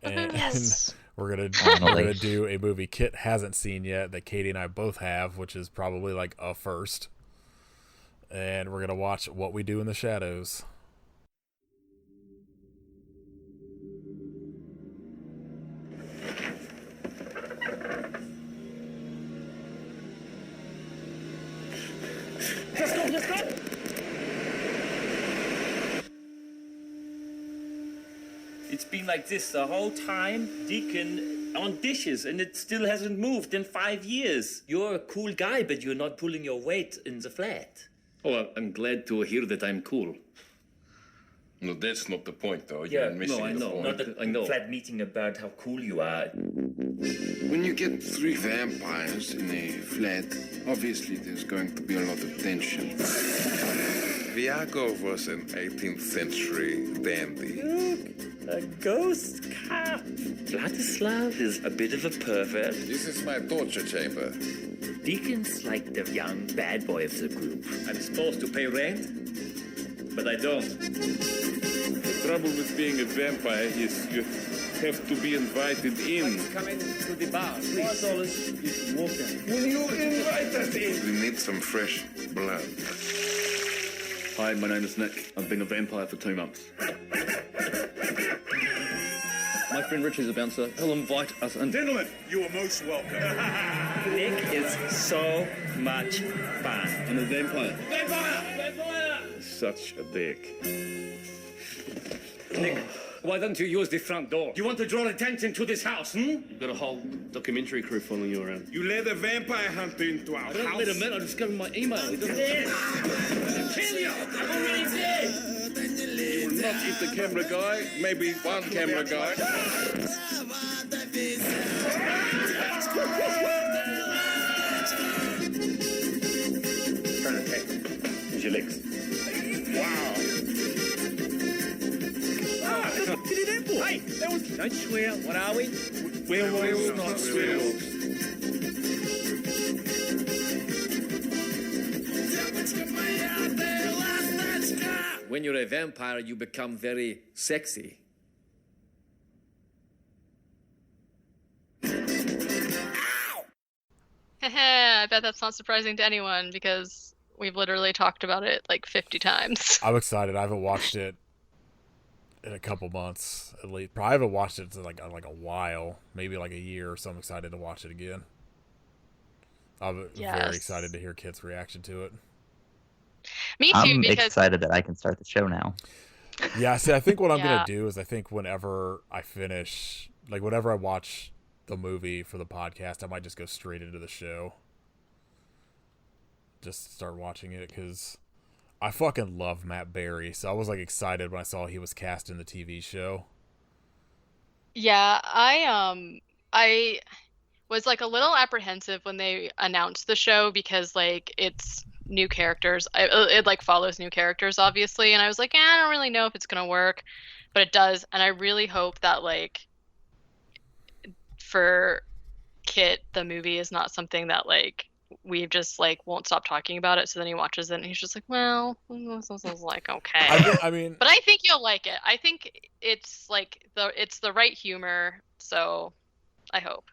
A: and
C: Yes.
A: we're gonna do a movie Kit hasn't seen yet that Katie and I both have, which is probably like a first. And we're gonna watch What We Do in the Shadows.
D: It's been like this the whole time, Deacon, on dishes, and it still hasn't moved in 5 years. You're a cool guy, but you're not pulling your weight in the flat. Oh, I'm glad to hear that I'm cool.
E: No, that's not the point, though.
D: Yeah,
E: You're missing
D: no, I
E: the
D: know.
E: point.
D: Not that I know. Flat meeting about how cool you are.
F: When you get 3 vampires in a flat, obviously there's going to be a lot of tension.
E: Viago was an 18th century dandy.
D: A ghost cop. Vladislav is a bit of a pervert.
E: This is my torture chamber.
D: Deacon's like the young bad boy of the group. I'm supposed to pay rent, but I don't.
E: The trouble with being a vampire is you have to be invited in.
D: Come in to the bar, please. $4 is walking.
E: Will you invite us in? We need some fresh blood.
D: Hi, my name is Nick. I've been a vampire for 2 months. My friend Richie's a bouncer. He'll invite us in.
G: Gentlemen, you are most welcome.
D: Nick is so much fun.
E: I'm a vampire.
D: Vampire!
E: Such a dick.
D: Nick, why don't you use the front door? You want to draw attention to this house, You've got a whole documentary crew following you around.
E: You let a vampire hunter into our
D: I don't
E: house.
D: let him in. I just gave him my email. He doesn't kill you! I'm already dead!
E: You will not eat the camera guy. Maybe one camera guy.
D: Turn it, okay. Use your legs.
E: Wow.
D: What did he do for? Hey, that was... Don't swear. What are we?
E: Werewolves, not werewolves.
H: When you're a vampire, you become very sexy.
B: I bet that's not surprising to anyone because we've literally talked about it like 50 times.
A: I'm excited. I haven't watched it in a couple months at least. Probably haven't watched it in like a while, maybe like a year. So I'm excited to watch it again. I'm very excited to hear Kit's reaction to it.
B: Me too,
C: I'm
B: because
C: excited that I can start the show now.
A: Yeah, see, I think what I'm
B: Yeah.
A: gonna do is I think whenever I finish, like whenever I watch the movie for the podcast, I might just go straight into the show. Just start watching it because I fucking love Matt Berry, so I was like excited when I saw he was cast in the TV show.
B: yeah, I was like a little apprehensive when they announced the show because like it's new characters. It like follows new characters obviously, and I was like, I don't really know if it's gonna work, but it does, and I really hope that like for Kit, the movie is not something that like we just like won't stop talking about it. So then he watches it and he's just like, well, this is like okay.
A: I mean,
B: But I think you'll like it. I think it's like it's the right humor, so I hope.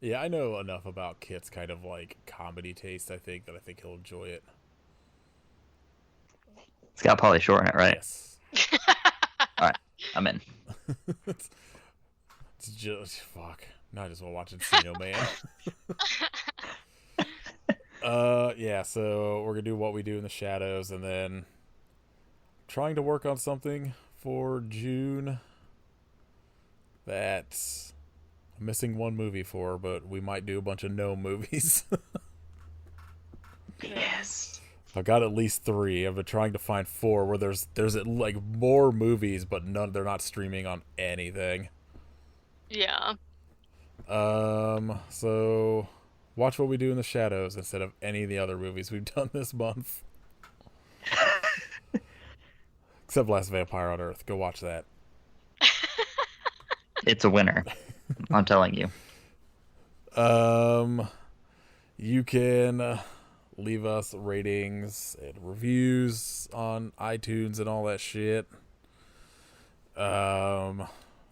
A: yeah, I know enough about Kit's kind of like comedy taste. I think he'll enjoy it.
C: It's got Pauly Shore in it, right?
A: Yes.
C: All right, I'm in.
A: It's just fuck. Now I just want to watch Encino Man. Yeah, so we're gonna do What We Do in the Shadows, and then trying to work on something for June that I'm missing one movie for, but we might do a bunch of no movies.
C: Yes.
A: I've got at least 3. I've been trying to find 4 where there's like more movies, but they're not streaming on anything.
B: Yeah.
A: So watch What We Do in the Shadows instead of any of the other movies we've done this month. Except Last Vampire on Earth. Go watch that.
C: It's a winner. I'm telling you.
A: You can leave us ratings and reviews on iTunes and all that shit.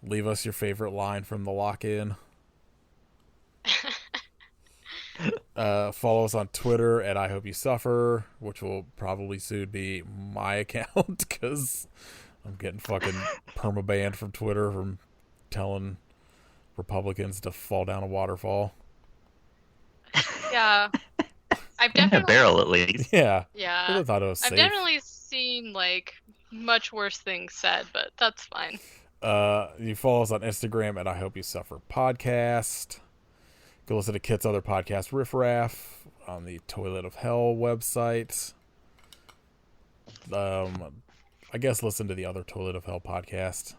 A: Leave us your favorite line from the lock-in. Follow us on Twitter at I Hope You Suffer, which will probably soon be my account because I'm getting fucking permabanned from Twitter from telling Republicans to fall down a waterfall.
B: Yeah. I've
C: In a
B: definitely
C: barrel, at least.
A: Yeah.
B: Yeah.
A: I thought it was
B: I've
A: safe.
B: definitely seen like much worse things said, but that's fine.
A: You follow us on Instagram at I Hope You Suffer Podcast. Go listen to Kit's other podcast, Riff Raff, on the Toilet of Hell website. I guess listen to the other Toilet of Hell podcast.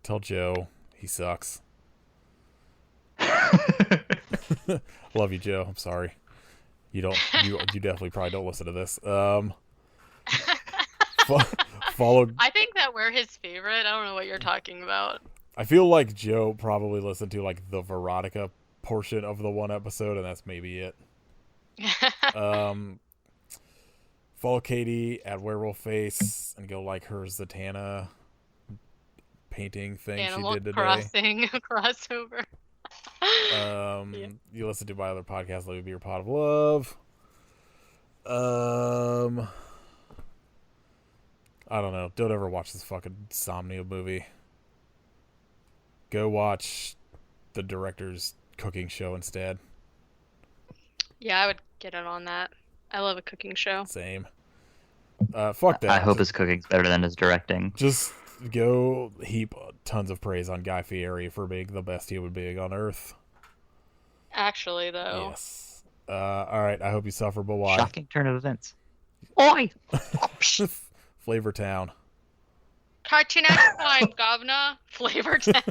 A: Tell Joe he sucks. Love you, Joe. I'm sorry. You definitely probably don't listen to this. Follow.
B: I think that we're his favorite. I don't know what you're talking about.
A: I feel like Joe probably listened to like the Veronica portion of the one episode, and that's maybe it. Follow Katie at Werewolf Face and go like her Zatanna painting thing
B: Animal
A: she did today.
B: Crossing crossover. Yeah.
A: You listen to my other podcast, Let Me Be Your Pot of Love. I don't know. Don't ever watch this fucking Somnium movie. Go watch the director's cooking show instead.
B: Yeah, I would get in on that. I love a cooking show.
A: Same. Fuck that.
C: I hope his cooking's better than his directing.
A: Just go heap tons of praise on Guy Fieri for being the best human being on Earth.
B: Actually, though.
A: Yes. Alright, I hope you suffer, but why?
C: Shocking turn of events. Oi!
A: Flavor Town.
B: Cartoon next time, Governor. Flavor Town.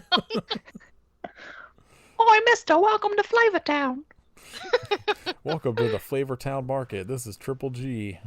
C: Oi, mister, welcome to Flavor Town.
A: Welcome to the Flavor Town Market. This is Triple G.